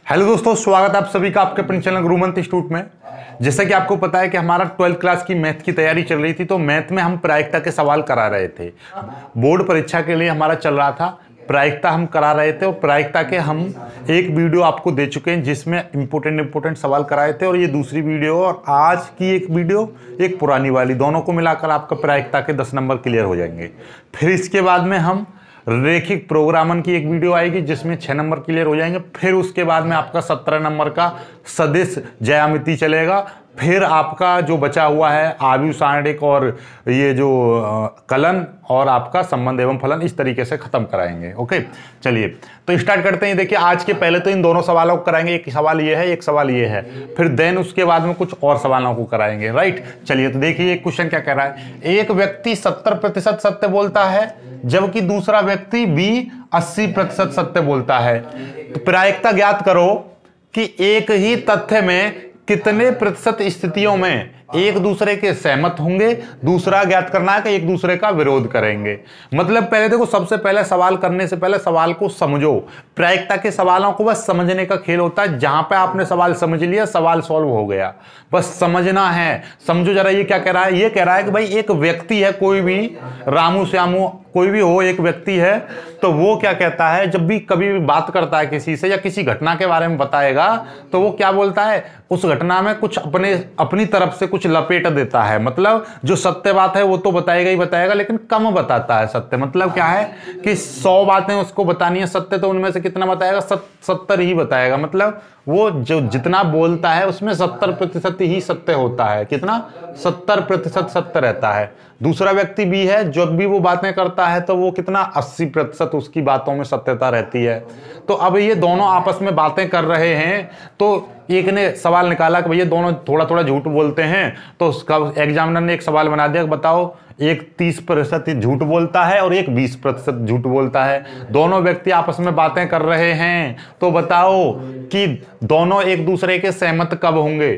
Hello दोस्तों, स्वागत है आप सभी का आपके अपने चैनल गुरुमंत्र इंस्टीट्यूट में। जैसा कि आपको पता है कि हमारा 12th क्लास की मैथ की तैयारी चल रही थी, तो मैथ में हम प्रायिकता के सवाल करा रहे थे। बोर्ड परीक्षा के लिए हमारा चल रहा था, प्रायिकता हम करा रहे थे और प्रायिकता के हम एक वीडियो आपको दे चुके हैं जिसमें इंपोर्टेंट सवाल कराए थे, और ये दूसरी वीडियो और आज की एक वीडियो एक पुरानी वाली, दोनों को मिलाकर आपका प्रायिकता के 10 नंबर क्लियर हो जाएंगे। फिर इसके बाद में हम रेखिक प्रोग्रामन की एक वीडियो आएगी जिसमें 6 नंबर क्लियर हो जाएंगे। फिर उसके बाद में आपका 17 नंबर का सदिश ज्यामिति चलेगा। फिर आपका जो बचा हुआ है आव्यूह सारणिक और ये जो कलन और आपका संबंध एवं फलन, इस तरीके से खत्म कराएंगे। ओके, चलिए तो स्टार्ट करते हैं। देखिए, आज के पहले तो इन दोनों सवालों को कराएंगे, एक सवाल ये है, एक सवाल ये है, फिर देन उसके बाद में कुछ और सवालों को कराएंगे। राइट, चलिए तो देखिए एक क्वेश्चन क्या कह रहा है। एक व्यक्ति 70% सत्य बोलता है जबकि दूसरा व्यक्ति भी 80% सत्य बोलता है। तो प्रायिकता ज्ञात करो कि एक ही तथ्य में कितने प्रतिशत स्थितियों में एक दूसरे के सहमत होंगे। दूसरा ज्ञात करना है कि एक दूसरे का विरोध करेंगे। मतलब पहले देखो, सबसे पहले सवाल करने से पहले सवाल को समझो। प्रायिकता के सवालों को बस समझने का खेल होता है। जहां पे आपने सवाल समझ लिया, सवाल सॉल्व हो गया। बस समझना है। समझो जरा, ये क्या कह रहा है। ये कह रहा है कि भाई एक व्यक्ति है, कोई भी रामू श्यामू कोई भी हो, एक व्यक्ति है, तो वो क्या कहता है, जब भी कभी भी बात करता है किसी से या किसी घटना के बारे में बताएगा, तो वो क्या बोलता है, उस घटना में कुछ अपनी तरफ से कुछ लपेट देता है। मतलब जो सत्य बात है वो तो बताएगा ही बताएगा, लेकिन कम बताता है सत्य। मतलब क्या है कि 100 बातें उसको बतानी है सत्य, तो उनमें से कितना बताएगा, 70 ही बताएगा। मतलब वो जो जितना बोलता है उसमें 70% ही सत्य होता है। कितना? 70% सत्य रहता है। दूसरा व्यक्ति भी है, जब भी वो बातें करता है तो वो कितना, 80% उसकी बातों में सत्यता रहती है। तो अब ये दोनों आपस में बातें कर रहे हैं, तो एक ने सवाल निकाला कि भैया दोनों थोड़ा थोड़ा झूठ बोलते हैं। तो उसका एग्जामिनर ने एक सवाल बना दिया, बताओ एक 30% झूठ बोलता है और एक 20% झूठ बोलता है। दोनों व्यक्ति आपस में बातें कर रहे हैं, तो बताओ कि दोनों एक दूसरे के सहमत कब होंगे।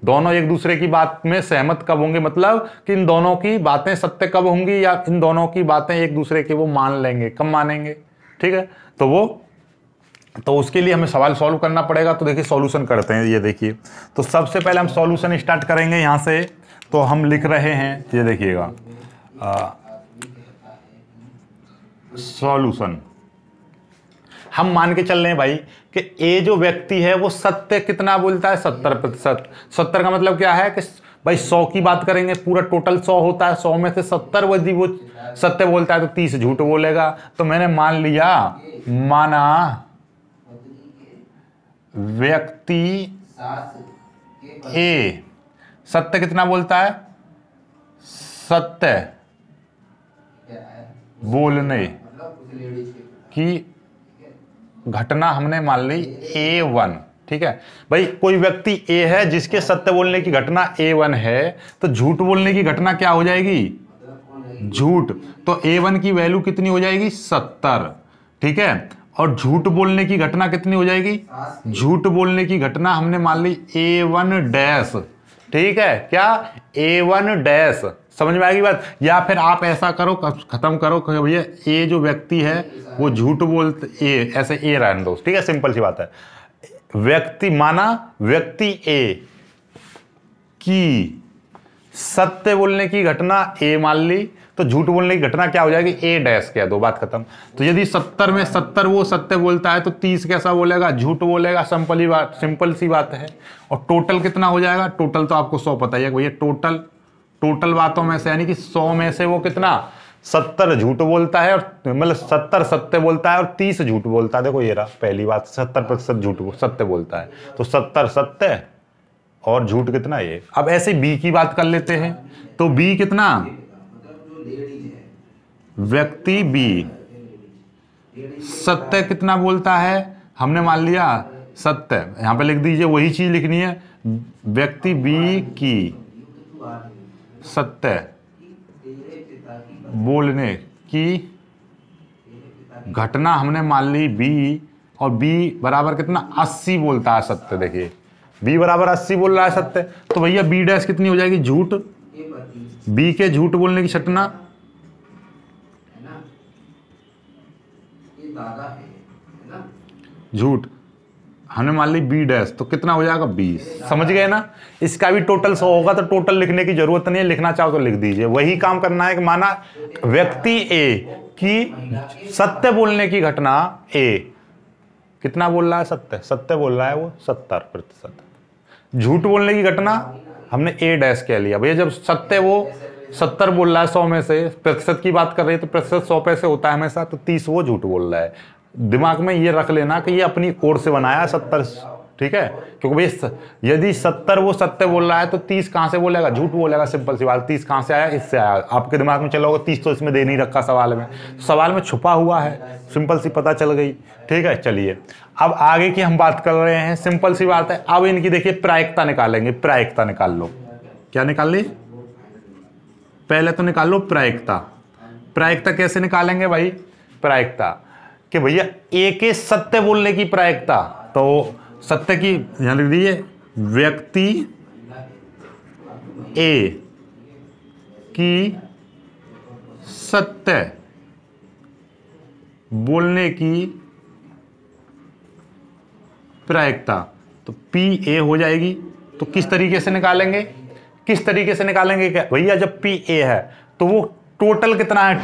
दोनों एक दूसरे की बात में सहमत कब होंगे, मतलब कि इन दोनों की बातें सत्य कब होंगी, या इन दोनों की बातें एक दूसरे के वो मान लेंगे, कब मानेंगे। ठीक है, तो उसके लिए हमें सवाल सॉल्व करना पड़ेगा। तो देखिए सॉल्यूशन करते हैं। ये देखिए, तो सबसे पहले हम सॉल्यूशन स्टार्ट करेंगे यहाँ से। तो हम लिख रहे हैं, ये देखिएगा, सॉल्यूशन। हम मान के चल रहे हैं भाई कि ए जो व्यक्ति है वो सत्य कितना बोलता है, 70%। 70 का मतलब क्या है कि भाई 100 की बात करेंगे, पूरा टोटल 100 होता है, 100 में से 70 यदि वो सत्य बोलता है तो 30 झूठ बोलेगा। तो मैंने मान लिया, माना व्यक्ति ए सत्य कितना बोलता है, सत्य बोलने की घटना हमने मान ली A1। ठीक है भाई, कोई व्यक्ति A है जिसके सत्य बोलने की घटना A1 है, तो झूठ बोलने की घटना क्या हो जाएगी, झूठ। तो A1 की वैल्यू कितनी हो जाएगी, 70। ठीक है, और झूठ बोलने की घटना कितनी हो जाएगी, झूठ बोलने की घटना हमने मान ली A1 डैश। ठीक है, क्या, A1 डैश। समझ में आएगी बात। या फिर आप ऐसा करो, खत्म करो, भैया ए जो व्यक्ति है वो झूठ बोलते, ए ऐसे ए रहने दो। ठीक है, सिंपल सी बात है। व्यक्ति, माना व्यक्ति ए की सत्य बोलने की घटना ए मान ली, तो झूठ बोलने की घटना क्या हो जाएगी, ए डैश कह दो, बात खत्म। तो यदि 70 में 70 वो सत्य बोलता है तो 30 कैसा बोलेगा, झूठ बोलेगा। सिंपल सी बात है। और टोटल कितना हो जाएगा, टोटल तो आपको 100 पता ही है भैया। टोटल बातों में से, यानी कि 100 में से वो कितना, 70 झूठ बोलता है, और मतलब 70 सत्य बोलता है और 30 झूठ बोलता है। देखो ये रहा पहली बात, 70% झूठ सत्य बोलता है, तो 70 सत्य और झूठ कितना ये। अब ऐसे बी की बात कर लेते हैं। तो बी कितना, व्यक्ति बी सत्य कितना बोलता है, हमने मान लिया सत्य। यहां पे लिख दीजिए, वही चीज लिखनी है, व्यक्ति बी की सत्य बोलने की घटना हमने मान ली बी, और बी बराबर कितना, 80 बोलता है सत्य। देखिए बी बराबर 80 बोल रहा है सत्य, तो भैया बी डैश कितनी हो जाएगी, झूठ। बी के झूठ बोलने की घटना, झूठ हमने मान ली बी डैश, तो कितना हो जाएगा 20। समझ गए ना? इसका भी टोटल 100 होगा, तो टोटल लिखने की जरूरत नहीं है, लिखना चाहो तो लिख दीजिए। वही काम करना है कि माना व्यक्ति ए की सत्य बोलने की घटना ए कितना बोल रहा है, सत्य बोल रहा है वो 70%। झूठ बोलने की घटना हमने ए डैश कह लिया। भैया जब सत्य वो 70 बोल रहा है 100 में से, प्रतिशत की बात कर रही है तो प्रतिशत 100 पे से होता है हमेशा, तो 30 वो झूठ बोल रहा है। दिमाग में ये रख लेना कि ये अपनी ओर से बनाया 70, ठीक है? क्योंकि भाई यदि 70 वो सत्य बोल रहा है तो 30 कहां से बोलेगा, झूठ बोलेगा। सिंपल सी बात, 30 कहां से आया, इससे आया। आपके दिमाग में चला होगा 30 तो इसमें दे नहीं रखा सवाल में, सवाल में छुपा हुआ है, सिंपल सी पता चल गई। ठीक है, चलिए अब आगे की हम बात कर रहे हैं। सिंपल सी बात है, अब इनकी देखिए प्रायिकता निकालेंगे। प्रायिकता निकाल लो। क्या निकाल ली? पहले तो निकाल लो प्रायिकता। प्रायिकता कैसे निकालेंगे भाई? प्रायिकता कि भैया ए के सत्य बोलने की प्रायिकता, तो सत्य की ध्यान लिख दीजिए, व्यक्ति ए की सत्य बोलने की प्रायिकता, तो पी ए हो जाएगी। तो किस तरीके से निकालेंगे? किस तरीके से निकालेंगे क्या भैया? जब पी ए है तो वो टोटल कितना है?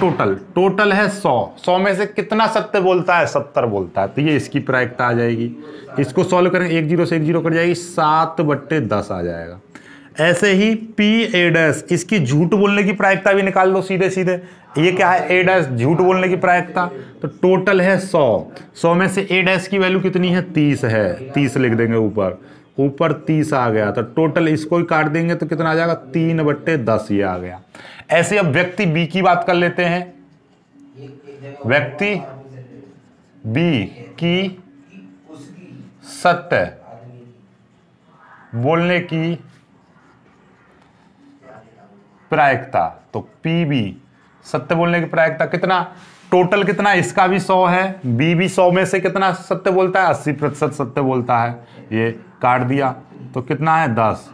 टोटल है 100 में से कितना सत्य बोलता है? 70 बोलता है, तो ये इसकी प्रायिकता आ जाएगी। इसको सॉल्व करेंगे, 1 0 से 1 0 कट जाएगी, 7/10 आ जाएगा। ऐसे ही पी ए डैश, इसकी झूठ बोलने की प्रायिकता भी निकाल दो सीधे सीधे। ये क्या है? ए डैश झूठ बोलने की प्रायिकता, तो टोटल है 100 में से ए डैश की वैल्यू कितनी है? 30 है, 30 लिख देंगे ऊपर 30 आ गया, तो टोटल इसको ही काट देंगे तो कितना आ जाएगा? 3/10 ये आ गया। ऐसे अब व्यक्ति बी की बात कर लेते हैं। व्यक्ति बी की सत्य बोलने की प्रायिकता, तो पी बी सत्य बोलने की प्रायिकता कितना? टोटल कितना? इसका भी 100 है, बी भी 100 में से कितना सत्य बोलता है? 80% सत्य बोलता है। ये काट दिया तो कितना है? 10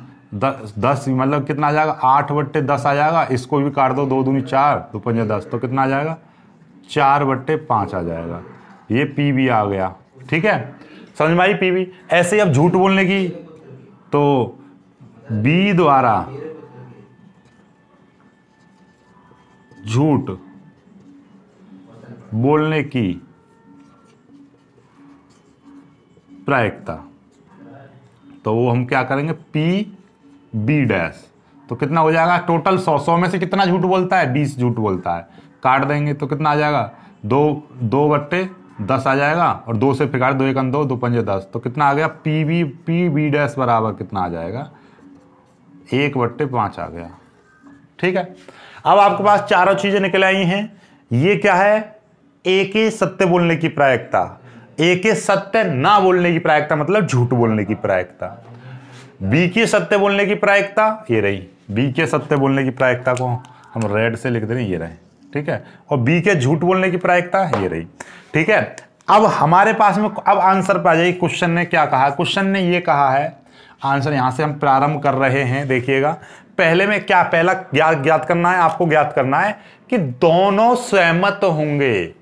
मतलब कितना आ जाएगा? 8/10 आ जाएगा। इसको भी काट दो, 2 दूनी 4, 2 पंजे 10, तो कितना आ जाएगा? 4/5 आ जाएगा। ये पी बी आ गया। ठीक है, समझ में आई पी बी? ऐसे अब झूठ बोलने की, तो बी द्वारा झूठ बोलने की प्रायिकता, तो वो हम क्या करेंगे? पी बी डैश, तो कितना हो जाएगा? टोटल 100 में से कितना झूठ बोलता है? 20 झूठ बोलता है। काट देंगे तो कितना आ जाएगा? 2/10 आ जाएगा, और 2 से फिर काट, 2 1 2, 2 पंजे 10, तो कितना आ गया? पी बी डैश बराबर कितना आ जाएगा? 1/5 आ गया। ठीक है, अब आपके पास चारों चीजें निकल आई हैं। ये क्या है? ए के सत्य बोलने की प्रायिकता, ए के सत्य ना बोलने की प्रायिकता मतलब झूठ बोलने की प्रायिकता। बी के सत्य बोलने की प्रायिकता ये रही, बी के सत्य बोलने की प्रायिकता को हम रेड से लिख दे रहे हैं, ये रहे। ठीक है, और बी के झूठ बोलने की प्रायिकता ये रही। ठीक है, अब हमारे पास में अब आंसर पे आ जाइए। क्वेश्चन ने क्या कहा? क्वेश्चन ने ये कहा है, आंसर यहां से हम प्रारंभ कर रहे हैं। देखिएगा, पहले में क्या, पहला ज्ञात करना है आपको, ज्ञात करना है कि दोनों सहमत होंगे।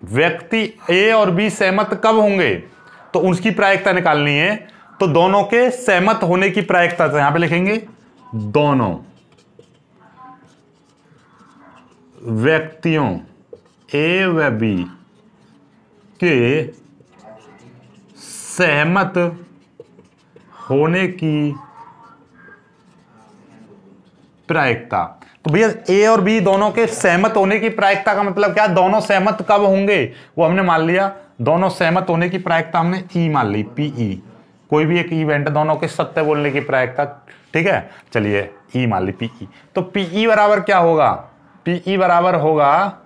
व्यक्ति ए और बी सहमत कब होंगे? तो उसकी प्रायिकता निकालनी है। तो दोनों के सहमत होने की प्रायिकता, तो यहां पे लिखेंगे दोनों व्यक्तियों ए व बी के सहमत होने की प्रायिकता। तो भैया ए और बी दोनों के सहमत होने की प्रायिकता का मतलब क्या? दोनों सहमत कब होंगे वो हमने मान लिया। दोनों सहमत होने की प्रायिकता हमने ई मान ली, पीई। कोई भी एक इवेंट, दोनों के सत्य बोलने की प्रायिकता। ठीक है, चलिए ई मान ली, पीई। तो पीई बराबर क्या होगा? पीई बराबर होगा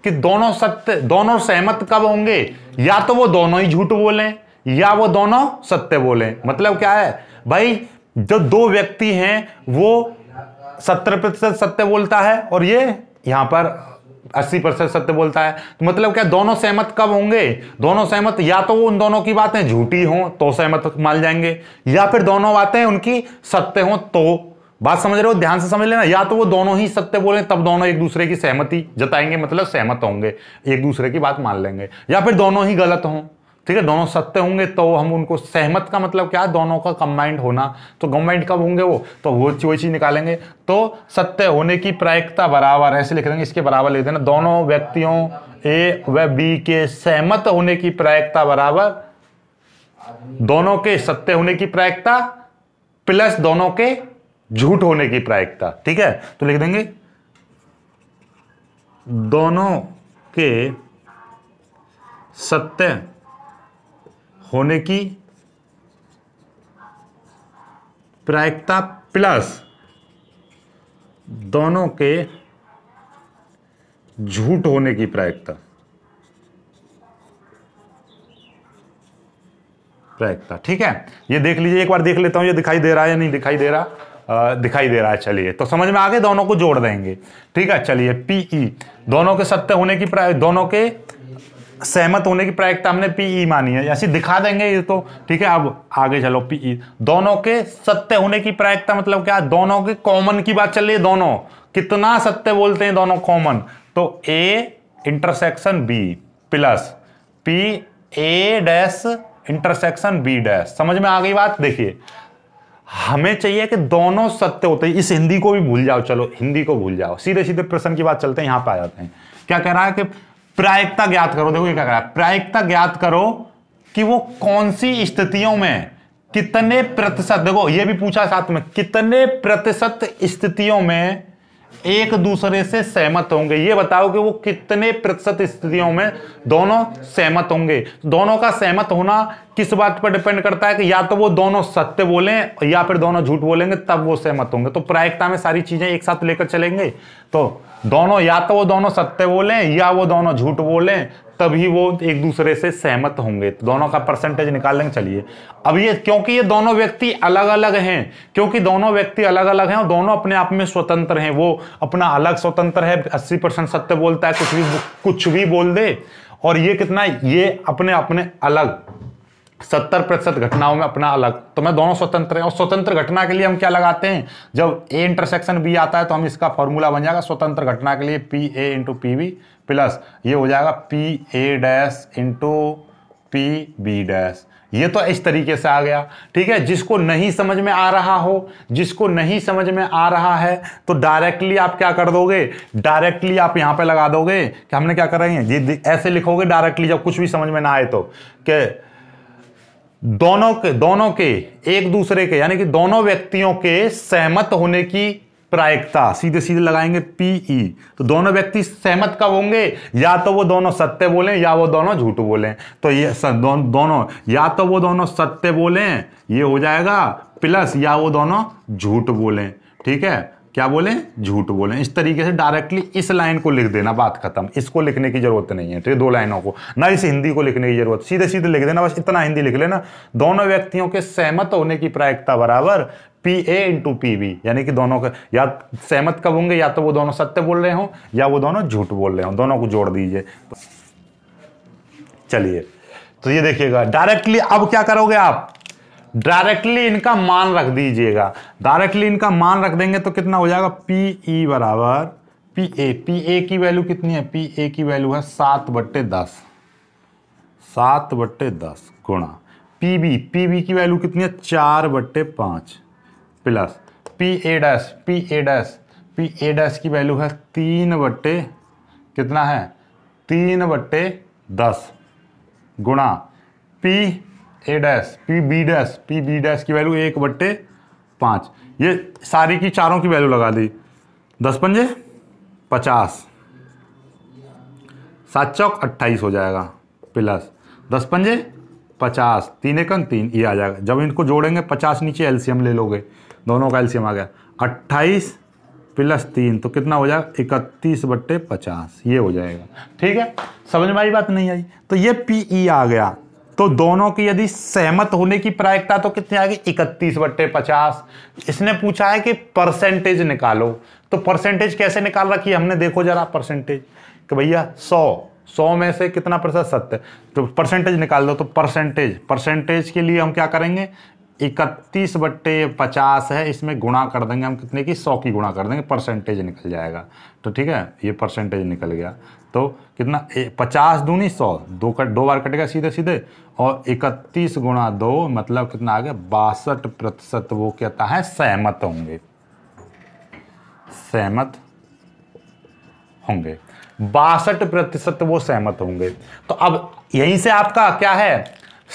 कि दोनों सत्य, दोनों सहमत कब होंगे? या तो वो दोनों ही झूठ बोलें या वो दोनों सत्य बोलें। मतलब क्या है भाई? जो दो व्यक्ति हैं वो 70% सत्य बोलता है और ये यहां पर 80% सत्य बोलता है। तो मतलब क्या, दोनों सहमत कब होंगे? दोनों सहमत या तो उन दोनों की बातें झूठी हों तो सहमत मान जाएंगे, या फिर दोनों बातें उनकी सत्य हों तो। बात समझ रहे हो? ध्यान से समझ लेना। या तो वो दोनों ही सत्य बोले तब दोनों एक दूसरे की सहमति जताएंगे, मतलब सहमत होंगे, एक दूसरे की बात मान लेंगे, या फिर दोनों ही गलत हों ठीक है, दोनों सत्य होंगे तो हम उनको, सहमत का मतलब क्या है, दोनों का कंबाइंड होना। तो कंबाइंड कब होंगे वो, तो वो चीज निकालेंगे। तो सत्य होने की प्रायिकता बराबर, ऐसे लिख देंगे, इसके बराबर लिख देना, दोनों व्यक्तियों ए व बी के सहमत होने की प्रायिकता बराबर दोनों के सत्य होने की प्रायिकता प्लस दोनों के झूठ होने की प्रायिकता। ठीक है, तो लिख देंगे दोनों के सत्य होने की प्रायिकता प्लस दोनों के झूठ होने की प्रायिकता। ठीक है, ये देख लीजिए, एक बार देख लेता हूं ये दिखाई दे रहा है या नहीं दिखाई दे रहा, दिखाई दे रहा है। चलिए, तो समझ में आ गए, दोनों को जोड़ देंगे। ठीक है, चलिए, पीई दोनों के सत्य होने की दोनों के सहमत होने की प्रायिकता हमने पीई मानी है, ऐसे दिखा देंगे ये तो। ठीक है, अब आगे चलो, पीई दोनों के सत्य होने की प्रायिकता मतलब क्या, दोनों के कॉमन की बात चल रही है, दोनों कितना सत्य बोलते हैं, दोनों कॉमन। तो A intersection B plus P A dash intersection B dash. समझ में आ गई बात। देखिए, हमें चाहिए कि दोनों सत्य होते हैं। इस हिंदी को भी भूल जाओ, चलो हिंदी को भूल जाओ, सीधे सीधे प्रश्न की बात चलते हैं, यहां पे आ जाते हैं। क्या कह रहा है कि प्रायिकता ज्ञात करो। देखो ये क्या कह रहा है, प्रायिकता ज्ञात करो कि वो कौन सी स्थितियों में कितने प्रतिशत, देखो ये भी पूछा साथ में, कितने प्रतिशत स्थितियों में एक दूसरे से सहमत होंगे। ये बताओ कि वो कितने प्रतिशत स्थितियों में दोनों सहमत होंगे। दोनों का सहमत होना किस बात पर डिपेंड करता है कि या तो वो दोनों सत्य बोलें या फिर दोनों झूठ बोलेंगे, तब वो सहमत होंगे। तो प्रायिकता में सारी चीजें एक साथ लेकर चलेंगे। तो दोनों, या तो वो दोनों सत्य बोलें या वो दोनों झूठ बोलें, तभी वो एक दूसरे से सहमत होंगे। तो दोनों का परसेंटेज निकाल लेंगे। चलिए, अब ये क्योंकि ये दोनों व्यक्ति अलग अलग हैं, क्योंकि दोनों व्यक्ति अलग अलग हैं और दोनों अपने आप में स्वतंत्र हैं, वो अपना अलग स्वतंत्र है, 80% सत्य बोलता है, कुछ भी बोल दे, और ये कितना, ये अपने अपने अलग 70% घटनाओं में अपना अलग। तो मैं दोनों स्वतंत्र हैं, और स्वतंत्र घटना के लिए हम क्या लगाते हैं, जब ए इंटरसेक्शन बी आता है तो हम इसका फॉर्मूला बन जाएगा स्वतंत्र घटना के लिए, P A into P B plus ये हो जाएगा P A dash into P B dash. ये तो इस तरीके से आ गया। ठीक है, जिसको नहीं समझ में आ रहा हो, जिसको नहीं समझ में आ रहा है, तो डायरेक्टली आप क्या कर दोगे, डायरेक्टली आप यहां पे लगा दोगे कि हमने क्या कर रहे हैं, ये ऐसे लिखोगे डायरेक्टली, जब कुछ भी समझ में ना आए तो, कि दोनों के एक दूसरे के, यानी कि दोनों व्यक्तियों के सहमत होने की प्रायिकता, सीधे सीधे लगाएंगे पीई। तो दोनों व्यक्ति सहमत कब होंगे, या तो वो दोनों सत्य बोलें या वो दोनों झूठ बोलें। तो ये दोनों, या तो वो दोनों सत्य बोलें, ये हो जाएगा, प्लस या वो दोनों झूठ बोलें। ठीक है, क्या बोलें, झूठ बोलें। इस तरीके से डायरेक्टली इस लाइन को लिख देना, बात खत्म। इसको लिखने की जरूरत नहीं है, ठीक है, दो लाइनों को, ना इस हिंदी को लिखने की जरूरत, सीधे सीधे लिख देना, बस इतना हिंदी लिख लेना, दोनों व्यक्तियों के सहमत होने की प्रायिकता बराबर P A into P B. यानी कि दोनों का या सहमत कब होंगे, या तो वो दोनों सत्य बोल रहे हो या वो दोनों झूठ बोल रहे हो, दोनों को जोड़ दीजिए। चलिए, तो ये देखिएगा, डायरेक्टली अब क्या करोगे आप, डायरेक्टली इनका मान रख दीजिएगा। डायरेक्टली इनका मान रख देंगे तो कितना हो जाएगा, पी ई बराबर पी ए की वैल्यू कितनी है, पी ए की वैल्यू है 7/10, 7/10 गुणा पी बी की वैल्यू कितनी है, 4/5 प्लस पी ए डैश की वैल्यू है 3 कितना है, 3/10 गुणा पी बी डैश की वैल्यू 1/5। ये सारी की चारों की वैल्यू लगा दी, 10 पंजे 50, 7 चौक 28 हो जाएगा, प्लस 10 पंजे 50, 3 एकम 3, ये आ जाएगा। जब इनको जोड़ेंगे 50 नीचे एलसीएम ले लोगे, दोनों का एलसीएम आ गया 28 प्लस 3, तो कितना हो जाएगा, 31/50, ये हो जाएगा। ठीक है, समझ में आई बात, नहीं आई? तो ये पीई आ गया। तो दोनों की यदि सहमत होने की प्रायिकता तो कितनी आ गई, 31/50। इसने पूछा है कि परसेंटेज निकालो, तो परसेंटेज कैसे निकाल रखी है हमने, देखो जरा परसेंटेज, कि भैया 100 में से कितना प्रतिशत सत्य, तो परसेंटेज निकाल दो। तो परसेंटेज के लिए हम क्या करेंगे, 31/50 है, इसमें गुणा कर देंगे हम कितने की, 100 की गुणा कर देंगे, परसेंटेज निकल जाएगा। तो ठीक है, ये परसेंटेज निकल गया। तो कितना, 50 दूनी 100, 2 बार कटेगा सीधे सीधे, और 31 गुणा 2 मतलब कितना आ गया, 62% वो कहता है सहमत होंगे, सहमत होंगे, 62% वो सहमत होंगे। तो अब यहीं से आपका क्या है,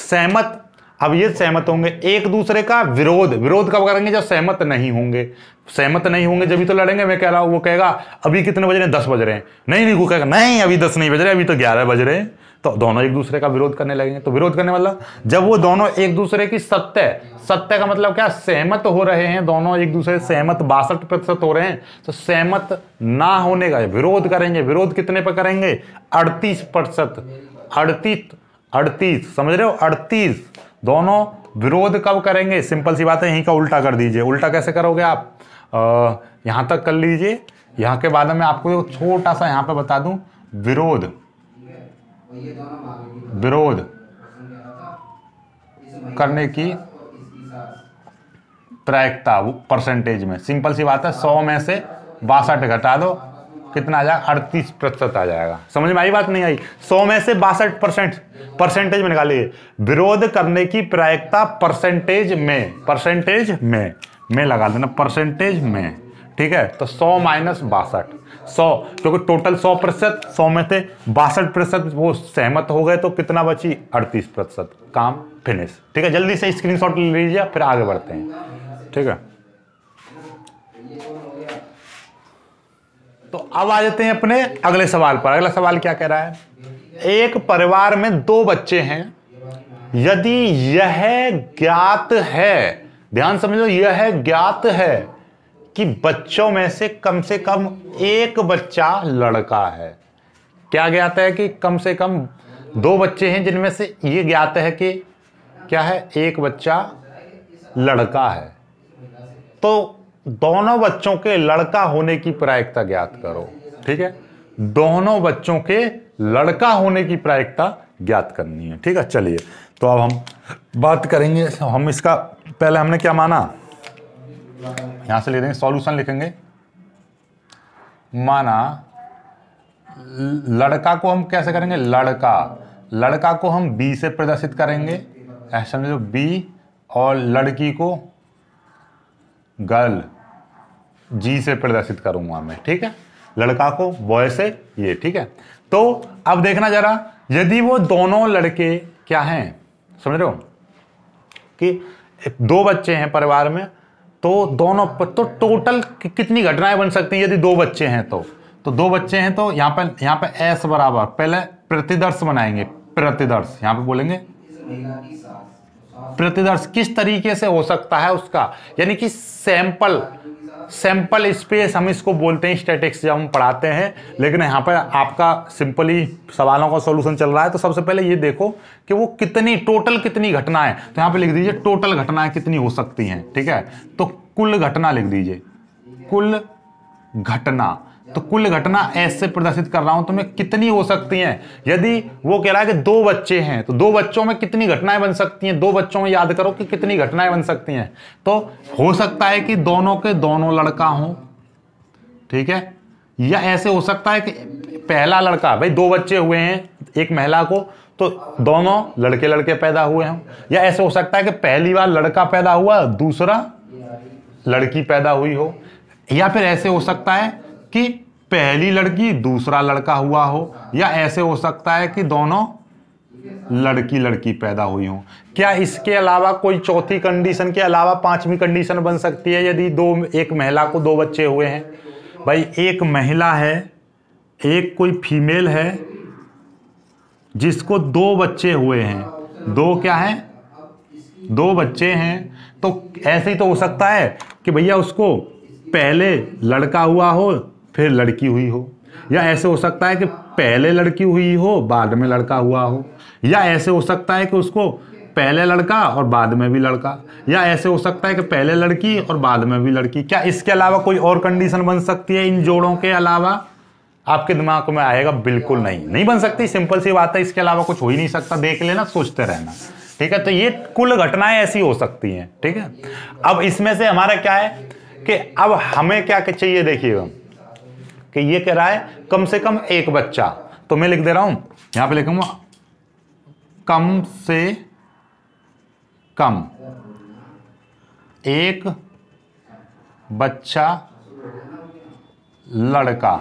सहमत, अब ये सहमत होंगे। एक दूसरे का विरोध, विरोध कब करेंगे, जब सहमत नहीं होंगे। सहमत नहीं होंगे जब भी तो लड़ेंगे। मैं कह रहा हूं, वो कहेगा अभी कितने बज रहे हैं, 10 बज रहे हैं, नहीं वो कहेगा नहीं अभी 10 नहीं बज रहे, अभी तो 11 बज रहे हैं। तो दोनों एक दूसरे का विरोध करने लगेंगे। तो विरोध करने मतलब जब वो दोनों एक दूसरे की सत्य का मतलब क्या, सहमत हो रहे हैं, दोनों एक दूसरे से सहमत 62% हो रहे हैं, तो सहमत ना होने का विरोध करेंगे। विरोध कितने पर करेंगे, 38%, 38 समझ रहे हो, 38 दोनों विरोध कब करेंगे। सिंपल सी बात है, यहीं का उल्टा कर दीजिए। उल्टा कैसे करोगे आप, यहां तक कर लीजिए, यहां के बाद में आपको छोटा सा यहां पे बता दूं, विरोध करने की प्रायिकता परसेंटेज में। सिंपल सी बात है, 100 में से 62 घटा दो, कितना आ जाएगा, 38% आ जाएगा। समझ में आई बात, नहीं आई, 100 में से 62% परसेंटेज में निकालिए। विरोध करने की प्रायिकता परसेंटेज में लगा देना, परसेंटेज में, ठीक है। तो 100 माइनस 62, 100 क्योंकि टोटल 100%, 100 में से 62% वो सहमत हो गए, तो कितना बची, 38%। काम फिनिश, ठीक है। जल्दी से स्क्रीनशॉट ले लीजिए, फिर आगे बढ़ते हैं, ठीक है। तो अब आ जाते हैं अपने अगले सवाल पर। अगला सवाल क्या कह रहा है, एक परिवार में 2 बच्चे हैं, यदि यह ज्ञात है, ध्यान समझो, यह ज्ञात है कि बच्चों में से कम एक बच्चा लड़का है। क्या ज्ञात है कि कम से कम 2 बच्चे हैं, जिनमें से ये ज्ञात है कि क्या है, एक बच्चा लड़का है। तो दोनों बच्चों के लड़का होने की प्रायिकता ज्ञात करो, ठीक है। दोनों बच्चों के लड़का होने की प्रायिकता ज्ञात करनी है, ठीक है। चलिए, तो अब हम बात करेंगे, हम इसका पहले हमने क्या माना, यहां से ले देंगे, सॉल्यूशन लिखेंगे। माना लड़का को हम कैसे करेंगे, लड़का को हम बी से प्रदर्शित करेंगे, ऐसा समझो बी, और लड़की को गर्ल जी से प्रदर्शित करूंगा मैं, ठीक है। लड़का को बॉय से, ये ठीक है। तो अब देखना जरा, यदि वो दोनों लड़के क्या हैं, समझ रहे हो कि 2 बच्चे हैं परिवार में, तो दोनों तो टोटल कितनी घटनाएं बन सकती हैं। यदि 2 बच्चे हैं तो 2 बच्चे हैं, तो यहाँ पे एस बराबर, पहले प्रतिदर्श बनाएंगे, प्रतिदर्श यहां पे बोलेंगे प्रतिदर्श किस तरीके से हो सकता है उसका, यानी कि सैंपल स्पेस हम इसको बोलते हैं स्टैटिक्स, जब हम पढ़ाते हैं। लेकिन यहाँ पर आपका सिंपली सवालों का सॉल्यूशन चल रहा है। तो सबसे पहले ये देखो कि वो टोटल कितनी घटनाएं, तो यहाँ पे लिख दीजिए टोटल घटनाएं कितनी हो सकती हैं, ठीक है। तो कुल घटना लिख दीजिए, कुल घटना, तो कुल घटना ऐसे प्रदर्शित कर रहा हूं, तो मैं कितनी हो सकती हैं। यदि वो कह रहा है कि 2 बच्चे हैं, तो 2 बच्चों में कितनी घटनाएं बन सकती हैं, 2 बच्चों में याद करो कि कितनी घटनाएं बन सकती हैं। तो हो सकता है कि दोनों के दोनों लड़का हो, ठीक है, या ऐसे हो सकता है कि पहला लड़का, भाई 2 बच्चे हुए हैं एक महिला को, तो दोनों लड़के पैदा हुए हों, या ऐसे हो सकता है कि पहली बार लड़का पैदा हुआ, दूसरा लड़की पैदा हुई हो, या फिर ऐसे हो सकता है कि पहली लड़की दूसरा लड़का हुआ हो, या ऐसे हो सकता है कि दोनों लड़की पैदा हुई हो। क्या इसके अलावा कोई चौथी कंडीशन के अलावा 5वीं कंडीशन बन सकती है। यदि एक महिला को 2 बच्चे हुए हैं, भाई एक महिला है, एक कोई फीमेल है जिसको 2 बच्चे हुए हैं, 2 क्या है, 2 बच्चे हैं, तो ऐसे ही तो हो सकता है कि भैया उसको पहले लड़का हुआ हो फिर लड़की हुई हो, या ऐसे हो सकता है कि पहले लड़की हुई हो बाद में लड़का हुआ हो, या ऐसे हो सकता है कि उसको पहले लड़का और बाद में भी लड़का, या ऐसे हो सकता है कि पहले लड़की और बाद में भी लड़की। क्या इसके अलावा कोई और कंडीशन बन सकती है इन जोड़ों के अलावा? आपके दिमाग में आएगा बिल्कुल नहीं बन सकती। सिंपल सी बात है, इसके अलावा कुछ हो ही नहीं सकता। देख लेना, सोचते रहना, ठीक है, तो ये कुल घटनाएं ऐसी हो सकती हैं। ठीक है, अब इसमें से हमारा क्या है कि अब हमें क्या चाहिए, देखिएगा कि ये कह रहा है कम से कम एक बच्चा, तो मैं लिख दे रहा हूं, यहां पे लिखूंगा कम से कम एक बच्चा लड़का,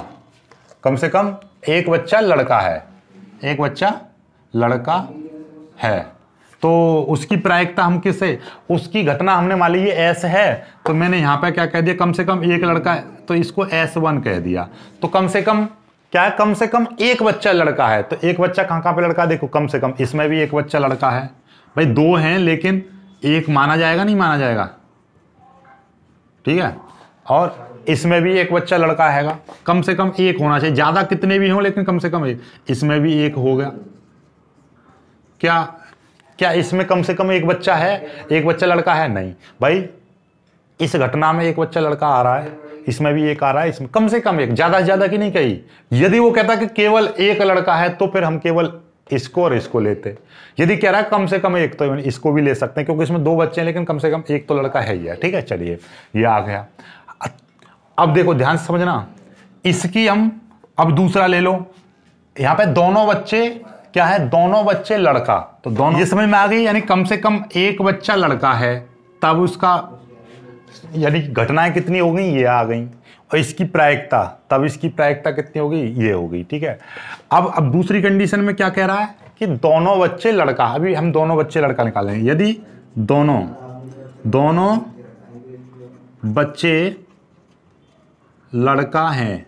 कम से कम एक बच्चा लड़का है, एक बच्चा लड़का है। तो उसकी प्रायिकता हम किससे, उसकी घटना हमने मान ली ये एस है, तो मैंने यहां पे क्या कह दिया, कम से कम एक लड़का है, तो इसको S1 कह दिया। तो कम से कम क्या है, कम से कम एक बच्चा लड़का है। तो एक बच्चा कहां पे लड़का, देखो कम से कम इसमें भी एक बच्चा लड़का है भाई, दो हैं लेकिन एक माना जाएगा, नहीं माना जाएगा, ठीक है, और इसमें भी एक बच्चा लड़का हैगा, कम से कम एक होना चाहिए, ज्यादा कितने भी हों लेकिन कम से कम एक, इसमें भी एक हो गया। क्या क्या इसमें कम से कम एक बच्चा है, एक बच्चा लड़का है, नहीं भाई, इस घटना में एक बच्चा लड़का आ रहा है, इसमें भी एक आ रहा है, इसमें कम से कम एक, ज्यादा से ज्यादा की नहीं कही। यदि वो कहता कि केवल एक लड़का है तो फिर हम केवल इसको और इसको लेते, यदि कह रहा है कम से कम एक तो इसको भी ले सकते हैं क्योंकि इसमें दो बच्चे हैं लेकिन कम से कम एक तो लड़का है ही है। ठीक है, चलिए ये आ गया। अब देखो ध्यान से समझना, इसकी हम अब दूसरा ले लो, यहां पे दोनों बच्चे क्या है, दोनों बच्चे लड़का, तो दोनों ये समझ में आ गई, यानी कम से कम एक बच्चा लड़का है, तब उसका यानी घटनाएं कितनी हो गई, ये आ गई, और इसकी प्रायिकता, तब इसकी प्रायिकता कितनी होगी, ये हो गई। ठीक है, अब दूसरी कंडीशन में क्या कह रहा है कि दोनों बच्चे लड़का, अभी हम दोनों बच्चे लड़का निकालेंगे, यदि दोनों बच्चे लड़का हैं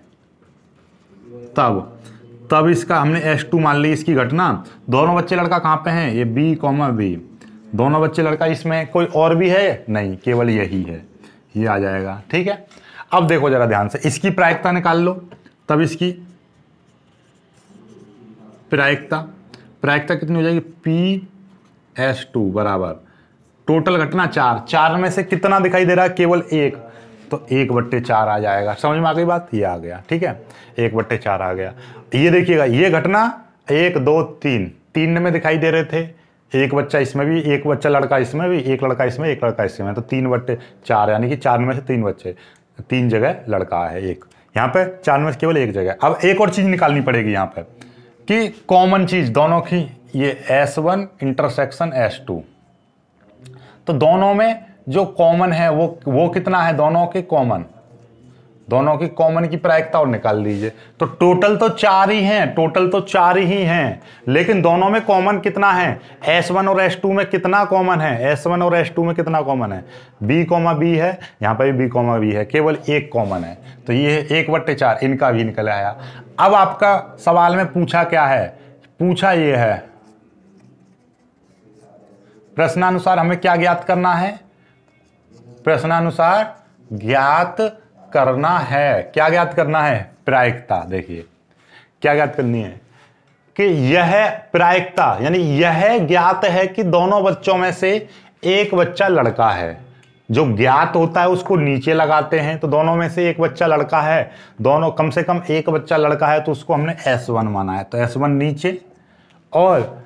तब इसका हमने S2 मान ली इसकी घटना, दोनों बच्चे लड़का कहां पे हैं, ये B, B, दोनों बच्चे लड़का, इसमें कोई और भी है नहीं, केवल यही है, ये आ जाएगा। ठीक है, अब देखो जरा ध्यान से, इसकी प्रायिकता निकाल लो, तब इसकी प्रायिकता कितनी हो जाएगी, PS2 बराबर टोटल घटना 4 में से कितना दिखाई दे रहा है, केवल एक, तो 1/4 आ जाएगा। समझ में आ गई बात, ये आ गया। ठीक है, 1/4 आ गया। ये देखिएगा, ये घटना 1 2 3 में दिखाई दे रहे थे, एक बच्चा इसमें भी, एक बच्चा लड़का इसमें भी, एक लड़का इसमें, एक लड़का इसमें, तो 3/4 यानी कि 4 में से 3 बच्चे, 3 जगह लड़का है, एक यहाँ पे 4 में से केवल एक जगह। अब एक और चीज निकालनी पड़ेगी यहाँ पे कि कॉमन चीज दोनों की, ये S1 इंटरसेक्शन S2, तो दोनों में जो कॉमन है वो कितना है, दोनों के कॉमन की प्रायिकता और निकाल दीजिए। तो टोटल तो 4 ही हैं, लेकिन दोनों में कॉमन कितना है, S1 और S2 में कितना कॉमन है, S1 और S2 में कितना कॉमन है, B, B है, यहाँ पर भी B, B है, केवल एक कॉमन है, तो ये 1/4 इनका भी निकल आया। अब आपका सवाल में पूछा क्या है, पूछा ये है प्रश्नानुसार हमें क्या ज्ञात करना है, प्रश्नानुसार ज्ञात करना है, क्या ज्ञात करना है, प्रायिकता। देखिए क्या ज्ञात करनी है कि यह प्रायिकता यानी यह ज्ञात है कि दोनों बच्चों में से एक बच्चा लड़का है, जो ज्ञात होता है उसको नीचे लगाते हैं, तो दोनों में से एक बच्चा लड़का है, दोनों कम से कम एक बच्चा लड़का है, तो उसको हमने S1 माना है, तो S1 नीचे, और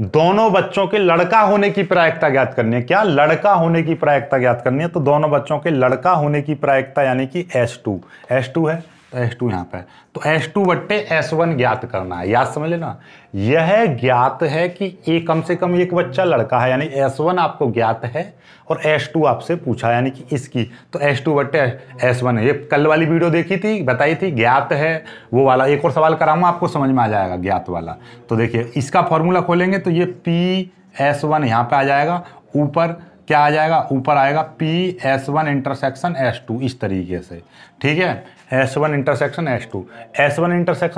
दोनों बच्चों के लड़का होने की प्रायिकता ज्ञात करनी है, क्या लड़का होने की प्रायिकता ज्ञात करनी है, तो दोनों बच्चों के लड़का होने की प्रायिकता यानी कि S2 है, तो S2 यहाँ पे, तो S2/S1 ज्ञात करना है, याद समझ लेना, यह ज्ञात है कि कम से कम एक बच्चा लड़का है, यानी S1 आपको ज्ञात है और S2 आपसे पूछा यानी कि इसकी, तो S2/S1 है। ये कल वाली वीडियो देखी थी, बताई थी, ज्ञात है वो वाला, एक और सवाल कराऊंगा आपको समझ में आ जाएगा ज्ञात वाला। तो देखिए इसका फॉर्मूला खोलेंगे तो ये PS1 यहाँ पे आ जाएगा, ऊपर क्या आ जाएगा, ऊपर आएगा PS1 इंटरसेक्शन S2, इस तरीके से। ठीक है, S1 इंटरसेक्शन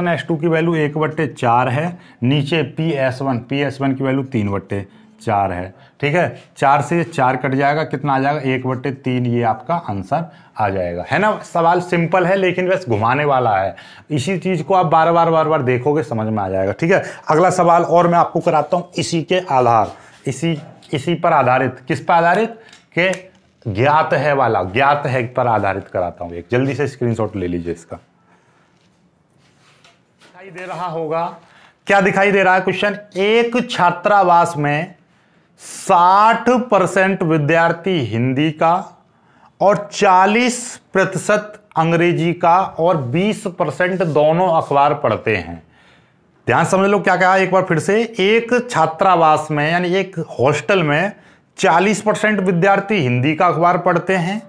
S2 की वैल्यू 1/4 है, नीचे PS1 की वैल्यू 3/4 है। ठीक है, 4 से 4 कट जाएगा, कितना आ जाएगा, 1/3, ये आपका आंसर आ जाएगा, है ना। सवाल सिंपल है लेकिन बस घुमाने वाला है, इसी चीज को आप बार बार देखोगे समझ में आ जाएगा। ठीक है, अगला सवाल और मैं आपको कराता हूं इसी के आधार, इसी पर आधारित, किस पर आधारित, के ज्ञात है वाला, ज्ञात है पर आधारित कराता हूं। एक जल्दी से स्क्रीनशॉट ले लीजिए, इसका दिखाई दे रहा होगा, क्या दिखाई दे रहा है क्वेश्चन, एक छात्रावास में 60% विद्यार्थी हिंदी का और 40% अंग्रेजी का और 20% दोनों अखबार पढ़ते हैं। ध्यान समझ लो क्या कहा एक बार फिर से। एक छात्रावास में यानी एक हॉस्टल में 40% विद्यार्थी हिंदी का अखबार पढ़ते हैं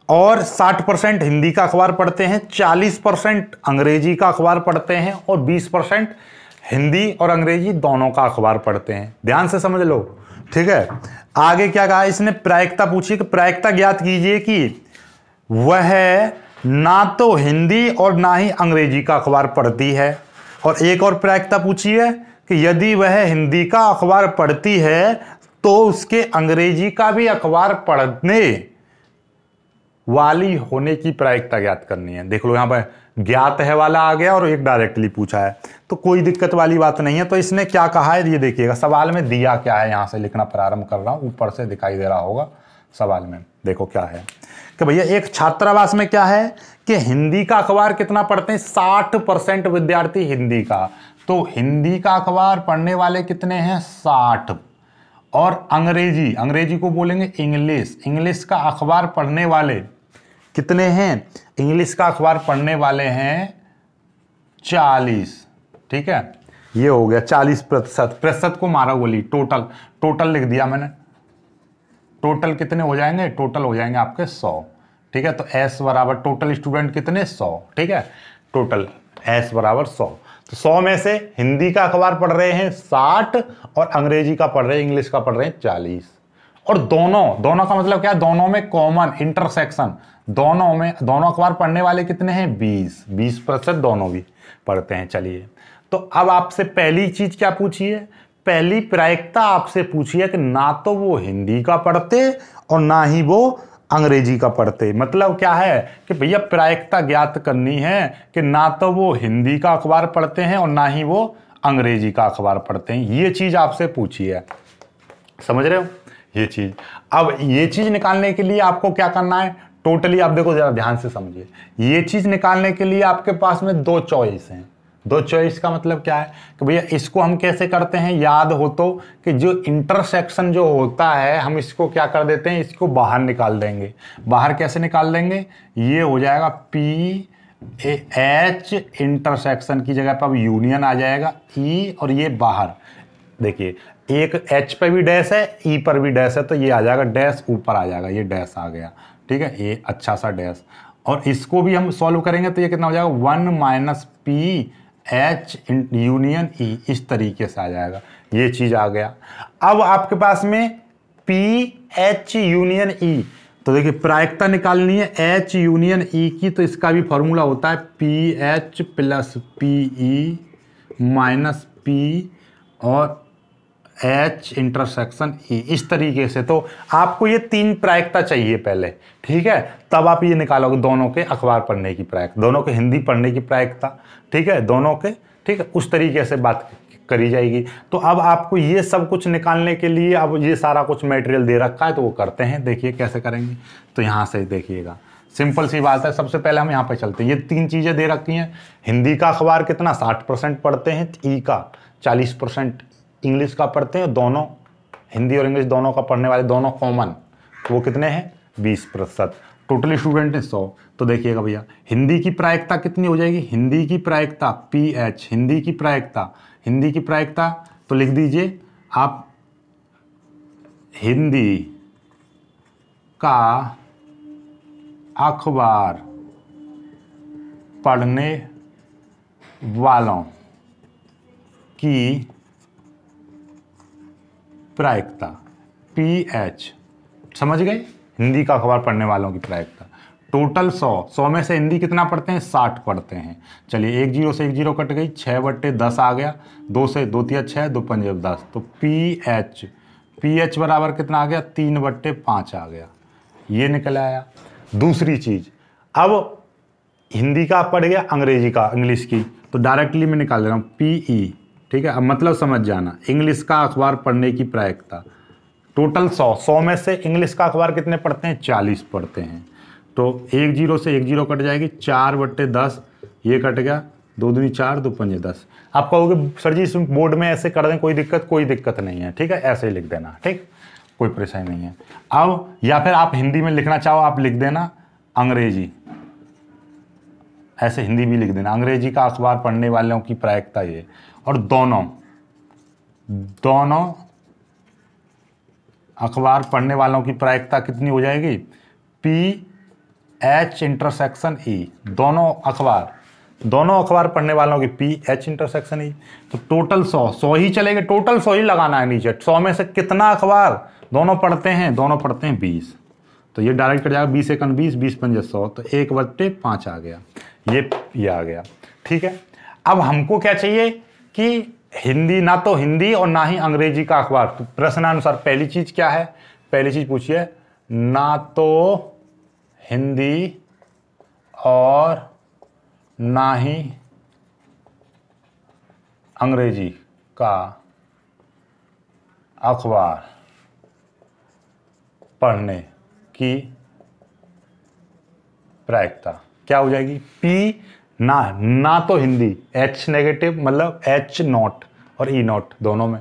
और 60% हिंदी का अखबार पढ़ते हैं, 40% अंग्रेजी का अखबार पढ़ते हैं और 20% हिंदी और अंग्रेजी दोनों का अखबार पढ़ते हैं। ध्यान से समझ लो, ठीक है। आगे क्या कहा इसने, प्रायिकता पूछी कि प्रायिकता ज्ञात कीजिए कि वह ना तो हिंदी और ना ही अंग्रेजी का अखबार पढ़ती है। और एक और प्रायिकता पूछी है कि यदि वह हिंदी का अखबार पढ़ती है तो उसके अंग्रेजी का भी अखबार पढ़ने वाली होने की प्रायिकता ज्ञात करनी है। देख लो यहां पर ज्ञात है वाला आ गया और एक डायरेक्टली पूछा है, तो कोई दिक्कत वाली बात नहीं है। तो इसने क्या कहा है ये देखिएगा, सवाल में दिया क्या है, यहां से लिखना प्रारंभ कर रहा हूं, ऊपर से दिखाई दे रहा होगा सवाल में। देखो क्या है कि भैया एक छात्रावास में क्या है कि हिंदी का अखबार कितना पढ़ते हैं, 60% विद्यार्थी हिंदी का। तो हिंदी का अखबार पढ़ने वाले कितने हैं, 60। और अंग्रेजी को बोलेंगे इंग्लिश, इंग्लिश का अखबार पढ़ने वाले कितने हैं, इंग्लिश का अखबार पढ़ने वाले हैं 40। ठीक है, ये हो गया 40%। प्रतिशत को मारा गोली, टोटल लिख दिया मैंने। टोटल कितने हो जाएंगे, टोटल हो जाएंगे आपके 100। ठीक है, तो S बराबर टोटल स्टूडेंट कितने, 100। ठीक है, टोटल S बराबर 100। तो 100 में से हिंदी का अखबार पढ़ रहे हैं 60 और अंग्रेजी का पढ़ रहे हैं, इंग्लिश का पढ़ रहे हैं 40। और दोनों का मतलब क्या है, दोनों में कॉमन इंटरसेक्शन, दोनों अखबार पढ़ने वाले कितने हैं, 20% दोनों भी पढ़ते हैं। चलिए, तो अब आपसे पहली चीज क्या पूछी है, पहली प्रायिकता आपसे पूछी है कि ना तो वो हिंदी का पढ़ते और ना ही वो अंग्रेजी का पढ़ते। मतलब क्या है कि भैया प्रायिकता ज्ञात करनी है कि ना तो वो हिंदी का अखबार पढ़ते हैं और ना ही वो अंग्रेजी का अखबार पढ़ते हैं। ये चीज आपसे पूछी है, समझ रहे हो ये चीज। अब ये चीज निकालने के लिए आपको क्या करना है, टोटली आप देखो जरा ध्यान से समझिए। ये चीज निकालने के लिए आपके पास में 2 चॉइस हैं। 2 चॉइस का मतलब क्या है कि भैया इसको हम कैसे करते हैं, याद हो तो कि जो इंटरसेक्शन जो होता है हम इसको क्या कर देते हैं, इसको बाहर निकाल देंगे। बाहर कैसे निकाल देंगे, ये हो जाएगा PH इंटरसेक्शन की जगह पर अब यूनियन आ जाएगा E, और ये बाहर देखिए एक H पे भी डैश है, E पर भी डैश है, तो ये आ जाएगा डैश, ऊपर आ जाएगा, ये डैश आ गया। ठीक है, ये अच्छा सा डैश। और इसको भी हम सॉल्व करेंगे तो ये कितना हो जाएगा, 1 - PH यूनियन E, इस तरीके से आ जाएगा। ये चीज आ गया। अब आपके पास में PH यूनियन E, तो देखिए प्रायिकता निकालनी है H यूनियन E की, तो इसका भी फॉर्मूला होता है PH + PE - P और H इंटरसेक्शन E, इस तरीके से। तो आपको ये 3 प्रायिकता चाहिए पहले, ठीक है, तब आप ये निकालोगे दोनों के अखबार पढ़ने की प्रायिकता, दोनों के हिंदी पढ़ने की प्रायिकता। ठीक है, दोनों के, ठीक है, उस तरीके से बात करी जाएगी। तो अब आपको ये सब कुछ निकालने के लिए अब ये सारा कुछ मटेरियल दे रखा है, तो वो करते हैं। देखिए कैसे करेंगे, तो यहाँ से देखिएगा, सिंपल सी बात है। सबसे पहले हम यहाँ पे चलते हैं, ये 3 चीजें दे रखी हैं। हिंदी का अखबार कितना 60% पढ़ते हैं, ई का 40% इंग्लिश का पढ़ते हैं, दोनों हिंदी और इंग्लिश दोनों का पढ़ने वाले दोनों कॉमन, वो कितने हैं 20%। टोटल स्टूडेंट है 100। तो देखिएगा भैया हिंदी की प्रायिकता कितनी हो जाएगी, हिंदी की प्रायिकता PH, हिंदी की प्रायिकता तो लिख दीजिए आप, हिंदी का अखबार पढ़ने वालों की प्रायिकता PH, समझ गए, हिंदी का अखबार पढ़ने वालों की प्रायिकता। टोटल 100 में से हिंदी कितना पढ़ते हैं, 60 पढ़ते हैं। चलिए 1 0 से 1 0 कट गई, 6/10 आ गया, 2 से 2 × 6, 2 × 5 = 10। तो PH बराबर कितना आ गया, 3/5 आ गया, ये निकल आया। दूसरी चीज, अब हिंदी का पढ़ गया, अंग्रेजी का, इंग्लिश की, तो डायरेक्टली मैं निकाल दे रहा हूँ PE। ठीक है, अब मतलब समझ जाना, इंग्लिश का अखबार पढ़ने की प्रायिकता टोटल 100 में से इंग्लिश का अखबार कितने पढ़ते हैं, 40 पढ़ते हैं। तो 1 0 से 1 0 कट जाएगी, 4/10, ये कट गया, 2 दूनी 4, 2 पंजे 10। आप कहोगे सर जी इसमें बोर्ड में ऐसे कर दें, कोई दिक्कत नहीं है, ठीक है, ऐसे ही लिख देना, ठीक, कोई परेशानी नहीं है। अब या फिर आप हिंदी में लिखना चाहो आप लिख देना अंग्रेजी, ऐसे हिंदी भी लिख देना, अंग्रेजी का अखबार पढ़ने वालों की प्रायिकता ये। और दोनों अखबार पढ़ने वालों की प्रायिकता कितनी हो जाएगी, PH इंटरसेक्शन E। दोनों अखबार पढ़ने वालों की PH इंटरसेक्शन E। तो टोटल 100 ही चलेगा, टोटल 100 ही लगाना है नीचे। 100 में से कितना अखबार दोनों पढ़ते हैं 20, तो ये डायरेक्ट कट जाएगा, 20 एकन 20, 20 पंजे 100, तो 1/5 आ गया, ये आ गया, ठीक है। अब हमको क्या चाहिए कि हिंदी, ना तो हिंदी और ना ही अंग्रेजी का अखबार। तो प्रश्नानुसार पहली चीज क्या है, पहली चीज पूछिए, ना तो हिंदी और ना ही अंग्रेजी का अखबार पढ़ने की प्रायिकता क्या हो जाएगी, P ना तो हिंदी, H नेगेटिव मतलब H0 और E0 दोनों में,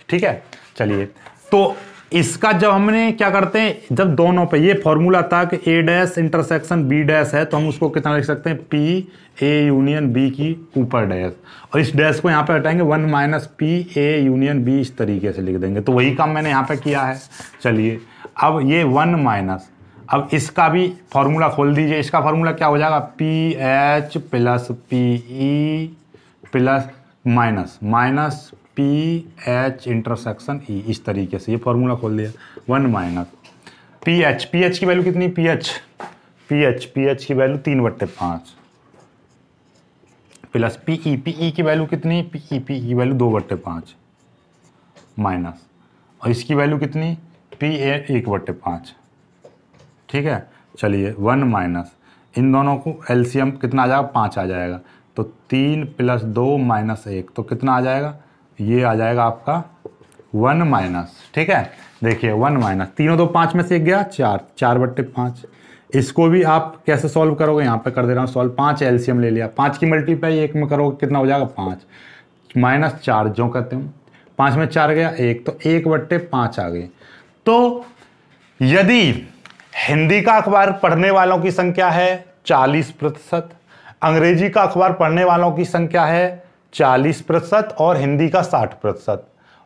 ठीक है। चलिए, तो इसका जब हमने क्या करते हैं, जब दोनों पे ये फॉर्मूला था कि A' इंटरसेक्शन B' है, तो हम उसको कितना लिख सकते हैं, P A यूनियन B की ऊपर डैश, और इस डैश को यहाँ पे हटाएंगे 1 - P A यूनियन B, इस तरीके से लिख देंगे। तो वही काम मैंने यहाँ पे किया है। चलिए, अब ये 1 - अब इसका भी फॉर्मूला खोल दीजिए। इसका फॉर्मूला क्या हो जाएगा, PH + PE plus minus PH intersection E, इस तरीके से ये फॉर्मूला खोल दिया। 1 - PH की वैल्यू कितनी, PH की वैल्यू 3/5 प्लस PE की वैल्यू कितनी, PE की वैल्यू 2/5 माइनस, और इसकी वैल्यू कितनी, PA 1/5, ठीक है। चलिए, 1 - इन दोनों को एलसीएम कितना आ जाएगा, 5 आ जाएगा, तो 3 + 2 - 1, तो कितना आ जाएगा, ये आ जाएगा आपका 1 - ठीक है। देखिए 1 - तीनों, 2 5 में से 1 गया 4/5। इसको भी आप कैसे सॉल्व करोगे, यहाँ पे कर दे रहा हूँ सॉल्व। 5 एलसीएम ले लिया, 5 की मल्टीप्लाई 1 में करोगे कितना हो जाएगा, 5 -4 जो कहते हूँ, 5 में 4 गया 1, तो 1/5 आ गई। तो यदि हिंदी का अखबार पढ़ने वालों की संख्या है 40%, अंग्रेजी का अखबार पढ़ने वालों की संख्या है 40% और हिंदी का 60%,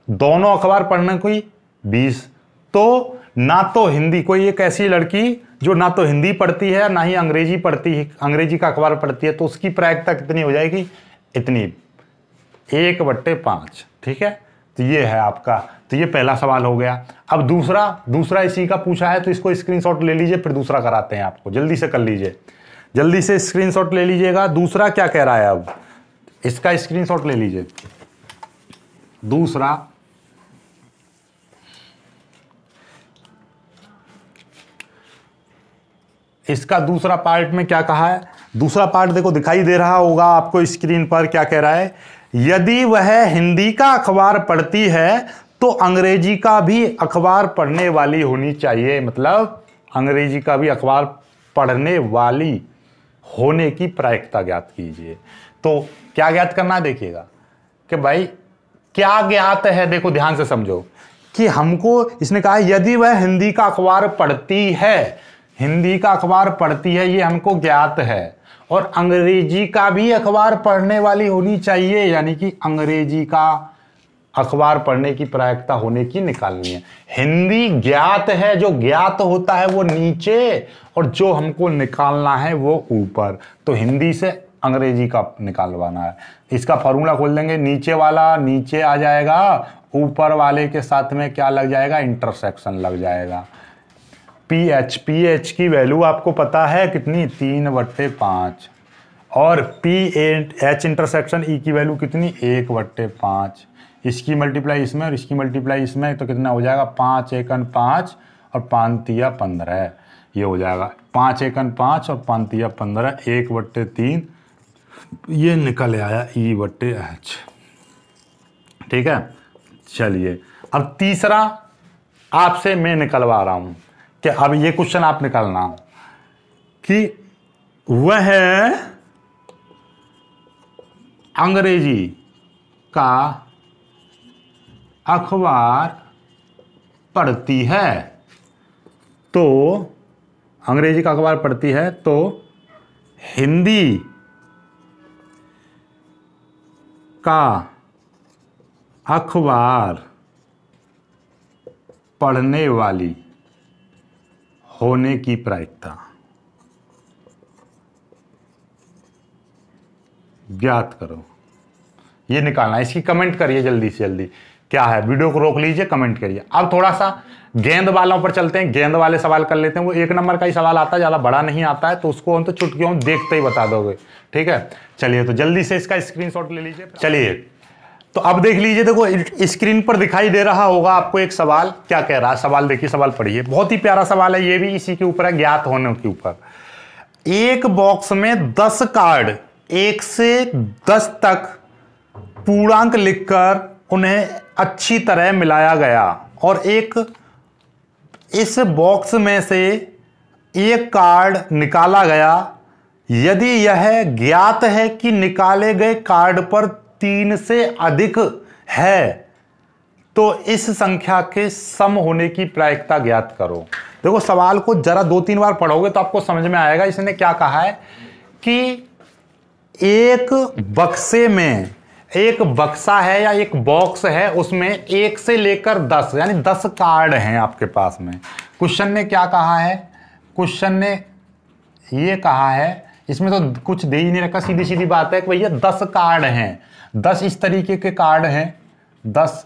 दोनों अखबार पढ़ने की 20, तो ना तो हिंदी, कोई एक ऐसी लड़की जो ना तो हिंदी पढ़ती है ना ही अंग्रेजी पढ़ती है, अंग्रेजी का अखबार पढ़ती है, तो उसकी प्रायिकता कितनी हो जाएगी, इतनी 1/5, ठीक है। तो ये है आपका, तो ये पहला सवाल हो गया। अब दूसरा इसी का पूछा है, तो इसको स्क्रीनशॉट ले लीजिए, फिर दूसरा कराते हैं आपको, जल्दी से कर लीजिए, जल्दी से स्क्रीनशॉट ले लीजिएगा। दूसरा क्या कह रहा है, अब इसका स्क्रीनशॉट ले लीजिए। दूसरा, इसका दूसरा पार्ट में क्या कहा है, दूसरा पार्ट देखो दिखाई दे रहा होगा आपको स्क्रीन पर, क्या कह रहा है, यदि वह हिंदी का अखबार पढ़ती है तो अंग्रेजी का भी अखबार पढ़ने वाली होनी चाहिए, मतलब अंग्रेजी का भी अखबार पढ़ने वाली होने की प्रायिकता ज्ञात कीजिए। तो क्या ज्ञात करना है, देखिएगा कि भाई क्या ज्ञात है, देखो ध्यान से समझो कि हमको इसने कहा यदि वह हिंदी का अखबार पढ़ती है, हिंदी का अखबार पढ़ती है ये हमको ज्ञात है, और अंग्रेजी का भी अखबार पढ़ने वाली होनी चाहिए, यानी कि अंग्रेजी का अखबार पढ़ने की प्रायिकता होने की निकालनी है। हिंदी ज्ञात है, जो ज्ञात होता है वो नीचे और जो हमको निकालना है वो ऊपर, तो हिंदी से अंग्रेजी का निकालवाना है। इसका फॉर्मूला खोल देंगे, नीचे वाला नीचे आ जाएगा, ऊपर वाले के साथ में क्या लग जाएगा, इंटरसेक्शन लग जाएगा। PH की वैल्यू आपको पता है कितनी, 3/5, और PH इंटरसेक्शन E की वैल्यू कितनी, 1/5। इसकी मल्टीप्लाई इसमें और इसकी मल्टीप्लाई इसमें, तो कितना हो जाएगा, 5 एकन 5 और 5 तिया 15, ये हो जाएगा 5 एकन 5 और 5 तिया 15, 1/3 ये निकल आया E/H, ठीक है। चलिए, अब तीसरा आपसे मैं निकलवा रहा हूं कि अब ये क्वेश्चन आप निकालना कि वह अंग्रेजी का अखबार पढ़ती है, तो अंग्रेजी का अखबार पढ़ती है तो हिंदी का अखबार पढ़ने वाली होने की प्रायिकता ज्ञात करो। ये निकालना है, इसकी कमेंट करिए जल्दी से जल्दी। क्या है, वीडियो को रोक लीजिए, कमेंट करिए। अब थोड़ा सा गेंद वालों पर चलते हैं, गेंद वाले सवाल कर लेते हैं। वो 1 नंबर का ही सवाल आता है, ज़्यादा बड़ा नहीं आता है, तो उसको हम तो चुटकियों देखते ही बता दोगे, ठीक है। चलिए तो जल्दी से इसका स्क्रीनशॉट ले लीजिए। चलिए तो अब देख लीजिए, देखो स्क्रीन पर दिखाई दे रहा होगा आपको एक सवाल। क्या कह रहा है सवाल, देखिए सवाल पढ़िए। बहुत ही प्यारा सवाल है, ये भी इसी के ऊपर है, ज्ञात होने के ऊपर। एक बॉक्स में 10 कार्ड 1 से 10 तक पूर्णांक लिखकर उन्हें अच्छी तरह मिलाया गया, और इस बॉक्स में से एक कार्ड निकाला गया। यदि यह ज्ञात है कि निकाले गए कार्ड पर 3 से अधिक है, तो इस संख्या के सम होने की प्रायिकता ज्ञात करो। देखो सवाल को जरा 2-3 बार पढ़ोगे तो आपको समझ में आएगा। इसने क्या कहा है कि एक बक्से में, एक बक्सा है या एक बॉक्स है, उसमें 1 से लेकर 10 यानी 10 कार्ड हैं आपके पास में। क्वेश्चन ने क्या कहा है, क्वेश्चन ने ये कहा है, इसमें तो कुछ दे ही नहीं रखा, सीधी सीधी बात है कि भैया 10 कार्ड हैं, 10 इस तरीके के कार्ड हैं, 10,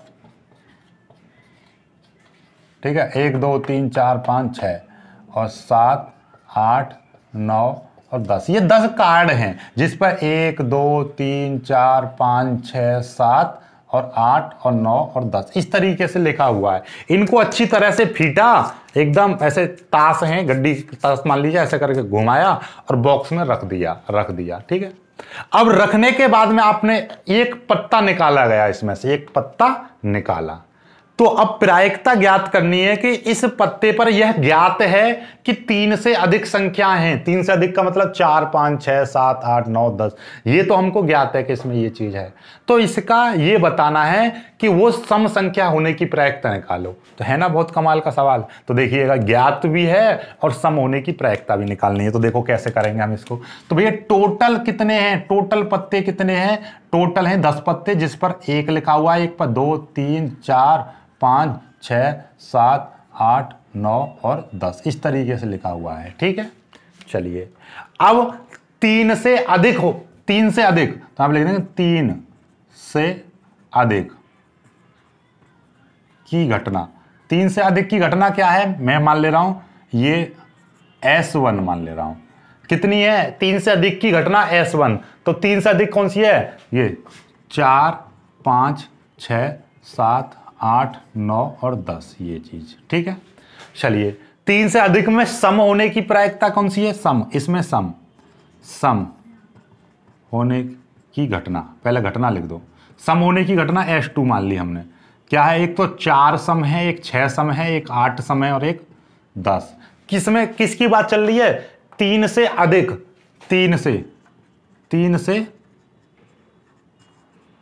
ठीक है, 1 2 3 4 5 6 और 7 8 9 और 10, ये 10 कार्ड हैं जिस पर 1 2 3 4 5 6 7 और 8 और 9 और 10 इस तरीके से लिखा हुआ है। इनको अच्छी तरह से फीटा, एकदम ऐसे ताश हैं, गड्डी ताश मान लीजिए, ऐसे करके घुमाया और बॉक्स में रख दिया, ठीक है। अब रखने के बाद में आपने एक पत्ता निकाला गया, इसमें से एक पत्ता निकाला, तो अब प्रायिकता ज्ञात करनी है कि इस पत्ते पर यह ज्ञात है कि 3 से अधिक संख्या हैं। 3 से अधिक का मतलब 4 5 6 7 8 9 10, ये तो हमको ज्ञात है कि इसमें ये चीज है। तो इसका ये बताना है कि वो सम संख्या होने की प्रायिकता निकालो। तो है ना बहुत कमाल का सवाल। तो देखिएगा, ज्ञात भी है और सम होने की प्रायिकता भी निकालनी है। तो देखो कैसे करेंगे हम इसको। तो भैया टोटल कितने हैं, टोटल पत्ते कितने हैं, टोटल हैं 10 पत्ते, जिस पर 1 लिखा हुआ है, एक पर 2 3 4 5 6 7 8 9 और 10 इस तरीके से लिखा हुआ है, ठीक है। चलिए अब 3 से अधिक हो, 3 से अधिक, तो आप लिख देंगे 3 से अधिक की घटना। 3 से अधिक की घटना क्या है, मैं मान ले रहा हूं ये S1 मान ले रहा हूं। कितनी है 3 से अधिक की घटना S1, तो 3 से अधिक कौन सी है, ये 4 5 6 7 8 9 और 10 ये चीज, ठीक है। चलिए 3 से अधिक में सम होने की प्रायिकता कौन सी है, सम, इसमें सम होने की घटना, पहले घटना लिख दो। सम होने की घटना S2 मान ली हमने। क्या है, एक तो 4 सम है, एक 6 सम है, एक 8 सम है और एक 10। किसमें किसकी बात चल रही है, 3 से अधिक, 3 से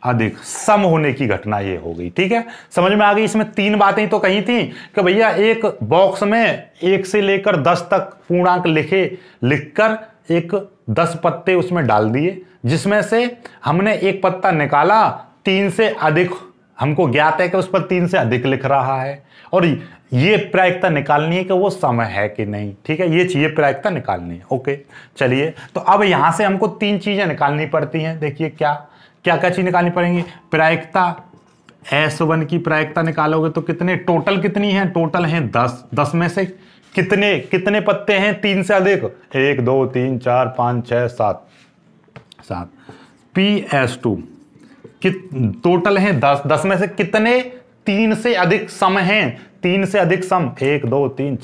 अधिक सम होने की घटना ये हो गई, ठीक है। समझ में आ गई। इसमें 3 बातें तो कही थी कि भैया एक बॉक्स में 1 से लेकर 10 तक पूर्णांक लिखकर एक 10 पत्ते उसमें डाल दिए, जिसमें से हमने एक पत्ता निकाला, 3 से अधिक हमको ज्ञात है कि उस पर 3 से अधिक लिख रहा है, और ये प्रायिकता निकालनी है कि वो सम है कि नहीं, ठीक है। ये प्रायिकता निकालनी है, ओके। चलिए तो अब यहां से हमको 3 चीजें निकालनी पड़ती हैं। देखिए क्या क्या क्या चीज निकालनी पड़ेंगी। प्रायिकता S1 की प्रायिकता निकालोगे तो कितने, टोटल कितनी है, टोटल है 10। 10 में से कितने पत्ते हैं 3 से अधिक, 1 2 3 4 5 6 7 PS2 टोटल है 10। 10 में से कितने 3 से अधिक सम हैं, 3 से अधिक सम, 1 2 3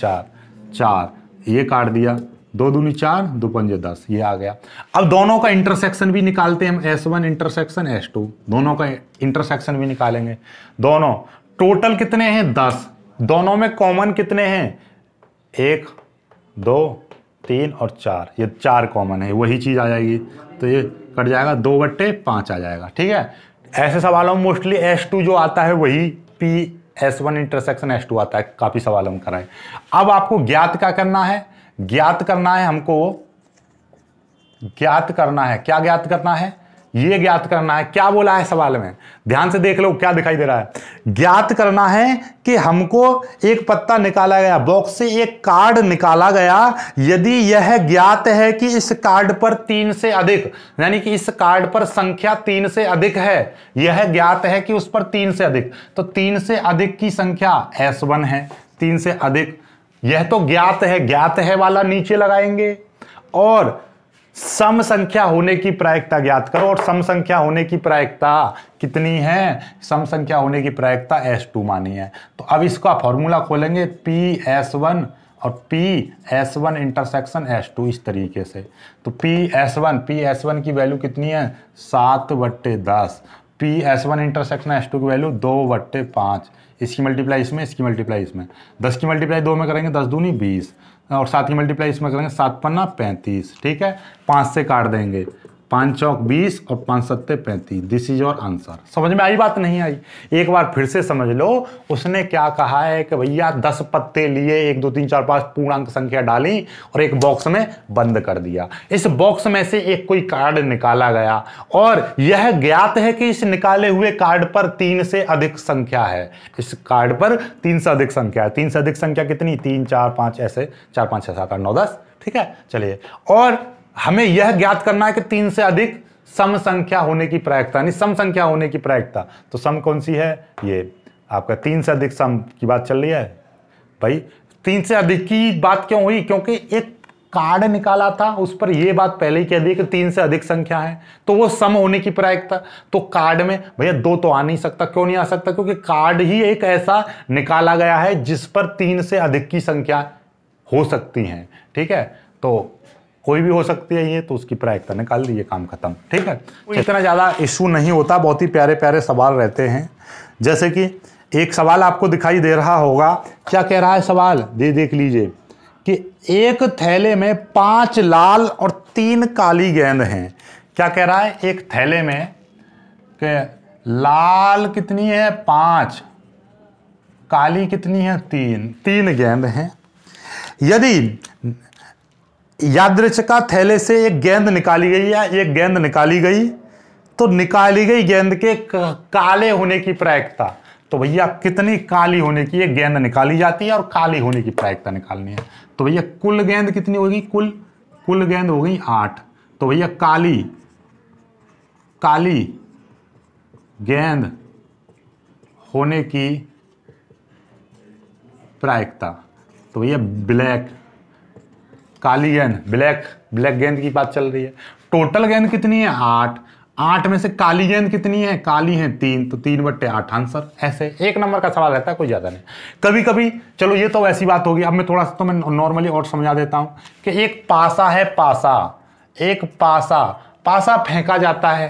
4 ये काट दिया, 2 दूनी 4 2 पंजे 10 ये आ गया। अब दोनों का इंटरसेक्शन भी निकालते हैं हम, S1 इंटरसेक्शन S2, दोनों का इंटरसेक्शन भी निकालेंगे। दोनों टोटल कितने हैं 10, दोनों में कॉमन कितने हैं, 1 2 3 और 4, ये 4 कॉमन है, वही चीज़ आ जाएगी, तो ये कट जाएगा, 2/5 आ जाएगा। ठीक है, ऐसे सवालों में मोस्टली S2 जो आता है वही PS1 इंटरसेक्शन S2 आता है, काफ़ी सवालों में कराए। अब आपको ज्ञात क्या करना है, ज्ञात करना है हमको, ज्ञात करना है, क्या ज्ञात करना है, ये ज्ञात करना है। क्या बोला है सवाल में, ध्यान से देख लो क्या दिखाई दे रहा है। ज्ञात करना है कि हमको एक पत्ता निकाला गया, बॉक्स से एक कार्ड निकाला गया, यदि यह ज्ञात है कि इस कार्ड पर 3 से अधिक, यानी कि इस कार्ड पर संख्या 3 से अधिक है, यह ज्ञात है कि उस पर 3 से अधिक, तो 3 से अधिक की संख्या S1 है, 3 से अधिक, यह तो ज्ञात है वाला नीचे लगाएंगे, और सम संख्या होने की प्रायिकता ज्ञात करो। और सम संख्या होने की प्रायिकता कितनी है, सम संख्या होने की प्रायिकता S2 मानी है। तो अब इसका फॉर्मूला खोलेंगे, PS1 और PS1 इंटरसेक्शन S2, इस तरीके से। तो PS1 की वैल्यू कितनी है, 7/10, PS1 इंटरसेक्शन S2 की वैल्यू 2/5, इसकी मल्टीप्लाई इसमें, इसकी मल्टीप्लाई इसमें, 10 की मल्टीप्लाई 2 में करेंगे 10 दूनी 20, और 7 की मल्टीप्लाई इसमें करेंगे 7 पन्ना 35। ठीक है, 5 से काट देंगे, 5 चौक 20 और 5 सत्ते 35। This is your answer. समझ में आई बात, नहीं आई, एक बार फिर से समझ लो। उसने क्या कहा है कि भैया 10 पत्ते लिए, 1 2 3 4 5 पूर्णांक संख्या डाली और एक बॉक्स में बंद कर दिया। इस बॉक्स में से एक कोई कार्ड निकाला गया और यह ज्ञात है कि इस निकाले हुए कार्ड पर 3 से अधिक संख्या है। इस कार्ड पर 3 से अधिक संख्या है। 3 से अधिक संख्या कितनी, 3 4 5 ऐसे, 4 5 6 7 8 9 10। ठीक है, चलिए, और हमें यह ज्ञात करना है कि 3 से अधिक सम संख्या होने की प्रायिकता, यानी सम संख्या होने की प्रायिकता। तो सम कौन सी है, ये आपका 3 से अधिक सम की बात चल रही है। भाई 3 से अधिक की बात क्यों हुई, क्योंकि एक कार्ड निकाला था, उस पर यह बात पहले ही कह दी कि 3 से अधिक संख्या है, तो वो सम होने की प्रायिकता। तो कार्ड में भैया 2 तो आ नहीं सकता, क्यों नहीं आ सकता, क्योंकि कार्ड ही एक ऐसा निकाला गया है जिस पर 3 से अधिक की संख्या हो सकती है। ठीक है, तो कोई भी हो सकती है ये, तो उसकी प्रायिकता निकाल दी, ये काम खत्म। ठीक है, इतना ज़्यादा इशू नहीं होता, बहुत ही प्यारे प्यारे सवाल रहते हैं। जैसे कि एक सवाल आपको दिखाई दे रहा होगा, क्या कह रहा है सवाल, देख लीजिए कि एक थैले में 5 लाल और 3 काली गेंद हैं। क्या कह रहा है, एक थैले में कि लाल कितनी है 5, काली कितनी है 3 गेंद हैं। यदि यादृच्छिका थैले से एक गेंद निकाली गई या एक गेंद निकाली गई, तो निकाली गई गेंद के काले होने की प्रायिकता, तो भैया कितनी काली होने की एक गेंद निकाली जाती है और काली होने की प्रायिकता निकालनी है। तो भैया कुल गेंद कितनी होगी, कुल गेंद हो गई 8। तो भैया काली गेंद होने की प्रायिकता, तो भैया काली गेंद, ब्लैक गेंद की बात चल रही है। टोटल गेंद कितनी है 8 में से काली गेंद कितनी है, काली है 3, तो 3/8 आंसर। ऐसे 1 नंबर का सवाल रहता है, कोई ज्यादा नहीं। कभी कभी चलो ये तो वैसी बात होगी, अब मैं थोड़ा सा तो मैं नॉर्मली और समझा देता हूं कि एक पासा है, एक पासा फेंका जाता है,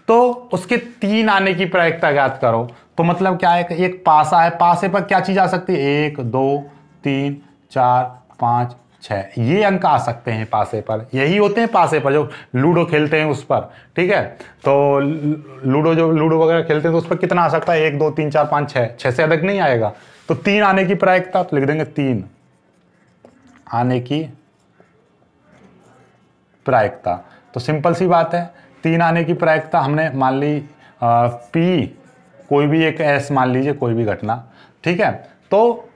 तो उसके 3 आने की प्रायिकता ज्ञात करो। तो मतलब क्या है कि एक पासा है, पासे पर क्या चीज आ सकती है, 1 2 3 4 5 6, ये अंक आ सकते हैं पासे पर। यही होते हैं पासे पर, जो लूडो खेलते हैं उस पर। ठीक है, तो लूडो वगैरह खेलते हैं तो उस पर कितना आ सकता है, 1 2 3 4 5 6 से अधिक नहीं आएगा। तो 3 आने की प्रायिकता, तो लिख देंगे 3 आने की प्रायिकता। तो सिंपल सी बात है, 3 आने की प्रायिकता हमने मान ली P, कोई भी एक S मान लीजिए, कोई भी घटना। ठीक है, तो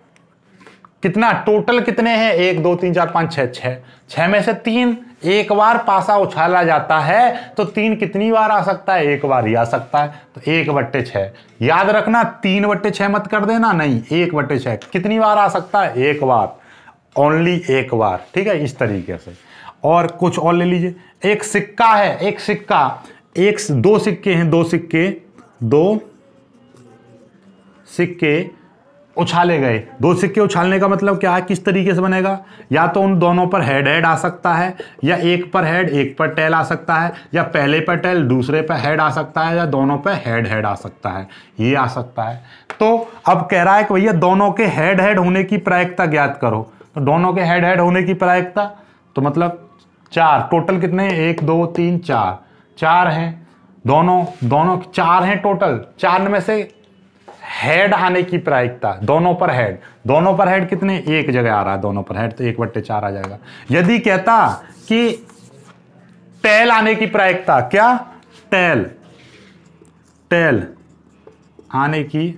कितना टोटल कितने हैं, 1 2 3 4 5 6, 6 में से 3 एक बार पासा उछाला जाता है, तो 3 कितनी बार आ सकता है, एक बार ही आ सकता है। तो 1/6 याद रखना, 3/6 मत कर देना, नहीं 1/6 कितनी बार आ सकता है, एक बार, ओनली एक बार। ठीक है, इस तरीके से। और कुछ और ले लीजिए, एक सिक्का है, दो सिक्के हैं, दो सिक्के उछाले गए। 2 सिक्के उछालने का मतलब क्या है, किस तरीके से बनेगा, या तो उन दोनों पर हेड आ सकता है, या एक पर हेड एक पर टेल आ सकता है, या पहले पर टेल दूसरे पर हेड आ सकता है, या दोनों पर हेड आ सकता है, ये आ सकता है। तो अब कह रहा है कि भैया दोनों के हेड होने की प्रायिकता ज्ञात करो। तो दोनों के हेड होने की प्रायिकता, तो मतलब 4, टोटल कितने, 1 2 3 4, 4 हैं, दोनों 4 हैं टोटल। 4 में से हेड आने की प्रायिकता, दोनों पर हेड कितने, एक जगह आ रहा है दोनों पर हेड, तो 1/4 आ जाएगा। यदि कहता कि टेल आने की प्रायिकता, क्या, टेल आने की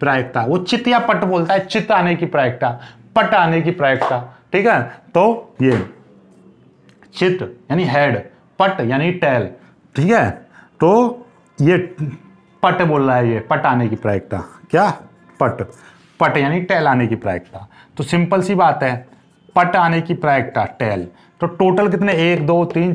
प्रायिकता, वो चित या पट बोलता है, चित आने की प्रायिकता, पट आने की प्रायिकता, ठीक है। तो ये चित यानी हेड, पट यानी टेल, ठीक है। तो ये पट बोल रहा है, ये पट आने की प्रायिकता, क्या, पट यानी टेल आने की प्रायिकता। तो सिंपल सी बात है, पट आने की प्रायिकता टेल। तो टोटल कितने, 1 2 3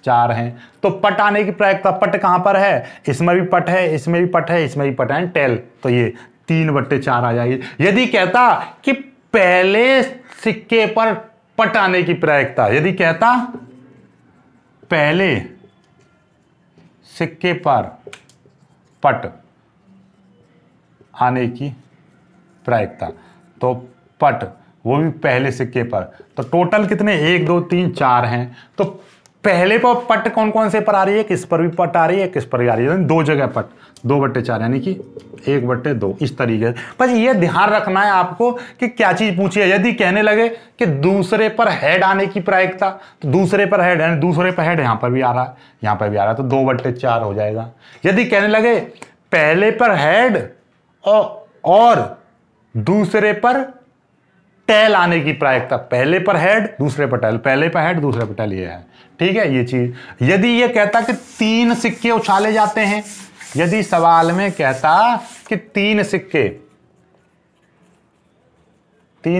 4 हैं। तो पट आने की प्रायिकता, पट कहां पर है, इसमें भी पट है, इसमें भी पट है, इसमें भी पट है, टेल, तो ये 3/4 आ जाएगी। यदि कहता कि पहले सिक्के पर पट आने की प्रायिकता, यदि कहता पहले सिक्के पर पट आने की प्रायिकता, तो पट वो भी पहले सिक्के पर, तो टोटल कितने, 1 2 3 4 हैं। तो पहले पर पट कौन कौन से पर आ रही है, किस पर भी पट आ रही है, किस पर भी आ रही है, 2 जगह पट, 2/4 यानी कि 1/2, इस तरीके से। बस ये ध्यान रखना है आपको कि क्या चीज पूछी है। यदि कहने लगे कि दूसरे पर हेड आने की प्रायिकता, तो दूसरे पर हेड है, दूसरे पर हेड यहां पर भी आ रहा है, यहां पर भी आ रहा है, तो 2/4 हो जाएगा। यदि कहने लगे पहले पर हेड और दूसरे पर टेल आने की प्रायिकता, पहले पर हेड दूसरे पर टेल, पहले पर हेड दूसरे पर टेल, ये है, ठीक है ये चीज। यदि ये कहता कि 3 सिक्के उछाले जाते हैं, यदि सवाल में कहता कि 3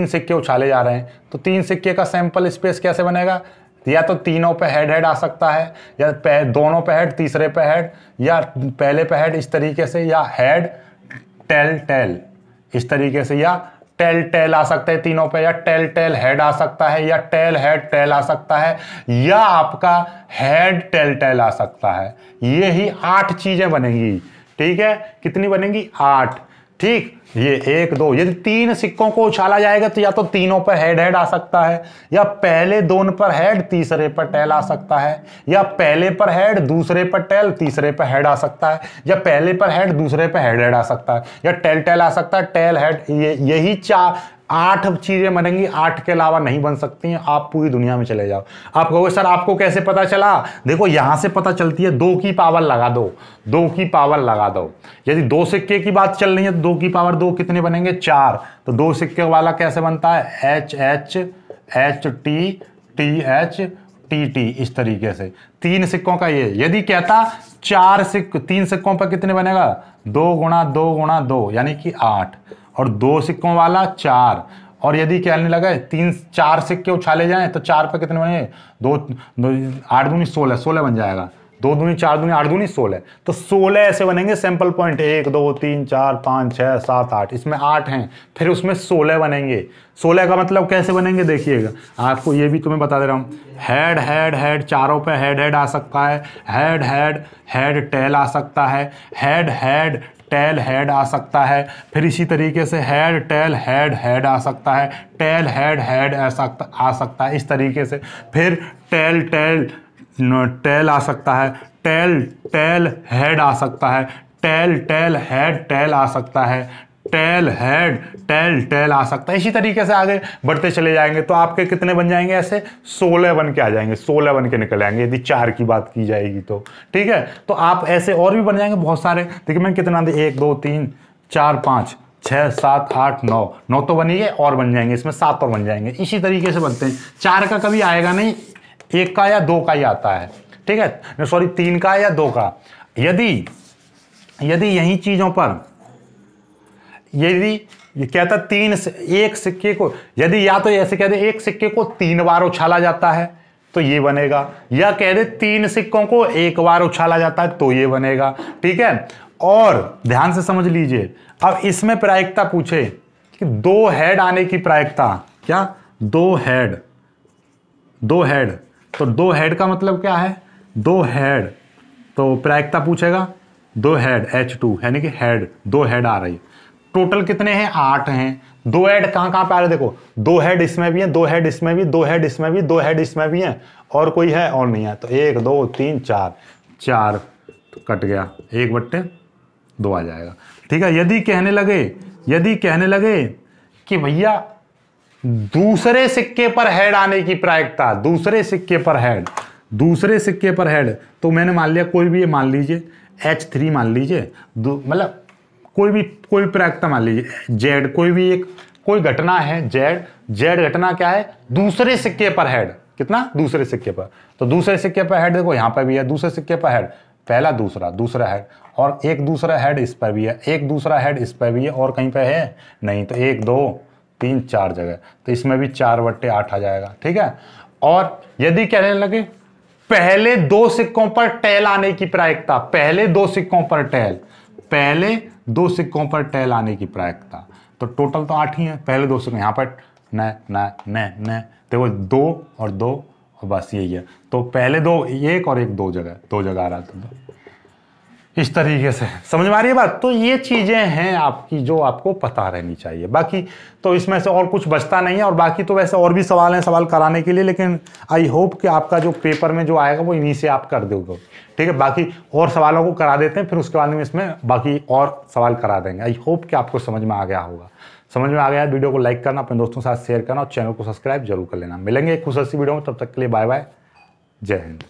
सिक्के उछाले जा रहे हैं, तो 3 सिक्के का सैंपल स्पेस कैसे बनेगा, या तो तीनों पे हेड आ सकता है, या दोनों पे हेड, तीसरे पे हेड, या पहले पे हेड, इस तरीके से, या हेड टेल इस तरीके से, या टेल आ सकता है तीनों पे, या टेल हेड आ सकता है, या टेल हेड टेल आ सकता है, या आपका हेड टेल आ सकता है। ये ही 8 चीजें बनेंगी, ठीक है। कितनी बनेंगी, 8, ठीक। ये 1 2, यदि 3 सिक्कों को उछाला जाएगा तो या तो तीनों पर हेड आ सकता है, या पहले दोनों पर हेड तीसरे पर टेल आ सकता है, या पहले पर हेड दूसरे पर टेल तीसरे पर हेड आ सकता है, या पहले पर हेड दूसरे पर हेड आ सकता है, या टेल आ सकता है, टेल हेड, यही 8 चीजें बनेंगी। 8 के अलावा नहीं बन सकती हैं। आप पूरी दुनिया में चले जाओ, आप कहोगे सर आपको कैसे पता चला, देखो यहां से पता चलती है, 2 की पावर लगा दो, 2 की पावर लगा दो। यदि 2 सिक्के की बात चल रही है तो 2 की पावर 2 कितने बनेंगे, 4। तो 2 सिक्के वाला कैसे बनता है, HH इस तरीके से। 3 सिक्कों का ये। यदि कहता 3 सिक्कों पर कितने बनेगा, 2 गुणा 2 गुणा 2 यानी कि 8, और 2 सिक्कों वाला 4। और यदि कहने लगा 4 सिक्के उछाले जाएं तो 4 पे कितने बनेंगे, 2 8 दूनी 16 बन जाएगा, 2 दूनी 4 दूनी 8 दूनी 16। तो 16 ऐसे बनेंगे सैंपल पॉइंट, 1 2 3 4 5 6 7 8, इसमें 8 हैं, फिर उसमें 16 बनेंगे। 16 का मतलब कैसे बनेंगे देखिएगा, आपको ये भी तुम्हें बता दे रहा हूँ। हेड चारों पे हेड आ सकता है, हेड टेल आ सकता है, हेड टेल हेड आ सकता है, फिर इसी तरीके से हेड टेल हेड आ सकता है, टेल हेड आ सकता है, इस तरीके से। फिर टेल आ सकता है, टेल हेड आ सकता है, टेल हेड टेल आ सकता है, टेल हेड टेल आ सकता है। इसी तरीके से आगे बढ़ते चले जाएंगे तो आपके कितने बन जाएंगे, ऐसे 16 बन के आ जाएंगे, 16 बन के निकल आएंगे यदि 4 की बात की जाएगी तो, ठीक है। तो आप ऐसे और भी बन जाएंगे बहुत सारे। देखिए मैं कितना दे, 1 2 3 4 5 6 7 8 9 तो बनिए, और बन जाएंगे इसमें 7 और बन जाएंगे। इसी तरीके से बनते हैं। 4 का कभी आएगा नहीं, 1 का या 2 का ही आता है, ठीक है, सॉरी 3 का या 2 का। यदि यही चीजों पर यदि ये कहता एक सिक्के को, यदि या तो ऐसे कह दे 1 सिक्के को 3 बार उछाला जाता है तो ये बनेगा, या कह दे 3 सिक्कों को 1 बार उछाला जाता है तो ये बनेगा, ठीक है। और ध्यान से समझ लीजिए, अब इसमें प्रायिकता पूछे कि 2 हेड आने की प्रायिकता, क्या, 2 हेड, तो 2 हेड का मतलब क्या है, 2 हेड, तो प्रायिकता पूछेगा 2 हेड H2 यानी कि हेड, 2 हेड आ रही, टोटल कितने हैं, 8 हैं। 2 हेड कहाँ कहाँ पे आ रहे, देखो 2 हेड इसमें भी है, 2 हेड इसमें भी, 2 हेड इसमें भी, 2 हेड इसमें भी है, और कोई है और नहीं है। तो 1 2 3 4, 4 तो कट गया, 1/2 आ जाएगा। ठीक है। यदि कहने लगे कि भैया दूसरे सिक्के पर हेड आने की प्रायिकता, दूसरे सिक्के पर हेड, तो मैंने मान लिया कोई भी, ये मान लीजिए H3 मान लीजिए, मतलब कोई प्रायिकता मान लीजिए जेड, कोई घटना है जेड घटना क्या है, दूसरे सिक्के पर हेड, कितना, दूसरे सिक्के पर। तो दूसरे सिक्के पर हेड देखो यहां पर भी है, दूसरे सिक्के पर हेड, पहला दूसरा हेड, और एक दूसरा हेड इस पर भी है, एक दूसरा हेड इस पर भी है, और कहीं पे है नहीं। तो 1 2 3 4 जगह, तो इसमें भी 4/8 आ जाएगा। ठीक है। और यदि कहने लगे पहले 2 सिक्कों पर टेल आने की प्रायिकता, पहले 2 सिक्कों पर टेल आने की प्रायिकता, तो टोटल तो 8 ही है। पहले 2 सिक्कों यहाँ पर न देखो 2 और 2 और बस यही है। तो पहले 2 1 और 1 2 जगह आ रहा था। इस तरीके से समझ में आ रही है बात। तो ये चीजें हैं आपकी जो आपको पता रहनी चाहिए। बाकी तो इसमें से और कुछ बचता नहीं है, और बाकी तो वैसे और भी सवाल हैं सवाल कराने के लिए, लेकिन आई होप कि आपका जो पेपर में जो आएगा वो इन्हीं से आप कर दोगे। ठीक है। बाकी और सवालों को करा देते हैं, फिर उसके बाद में इसमें बाकी और सवाल करा देंगे। आई होप कि आपको समझ में आ गया होगा। समझ में आ गया, वीडियो को लाइक करना, अपने दोस्तों के साथ शेयर करना, और चैनल को सब्सक्राइब जरूर कर लेना। मिलेंगे एक खुशी वीडियो में, तब तक के लिए बाय बाय, जय हिंद।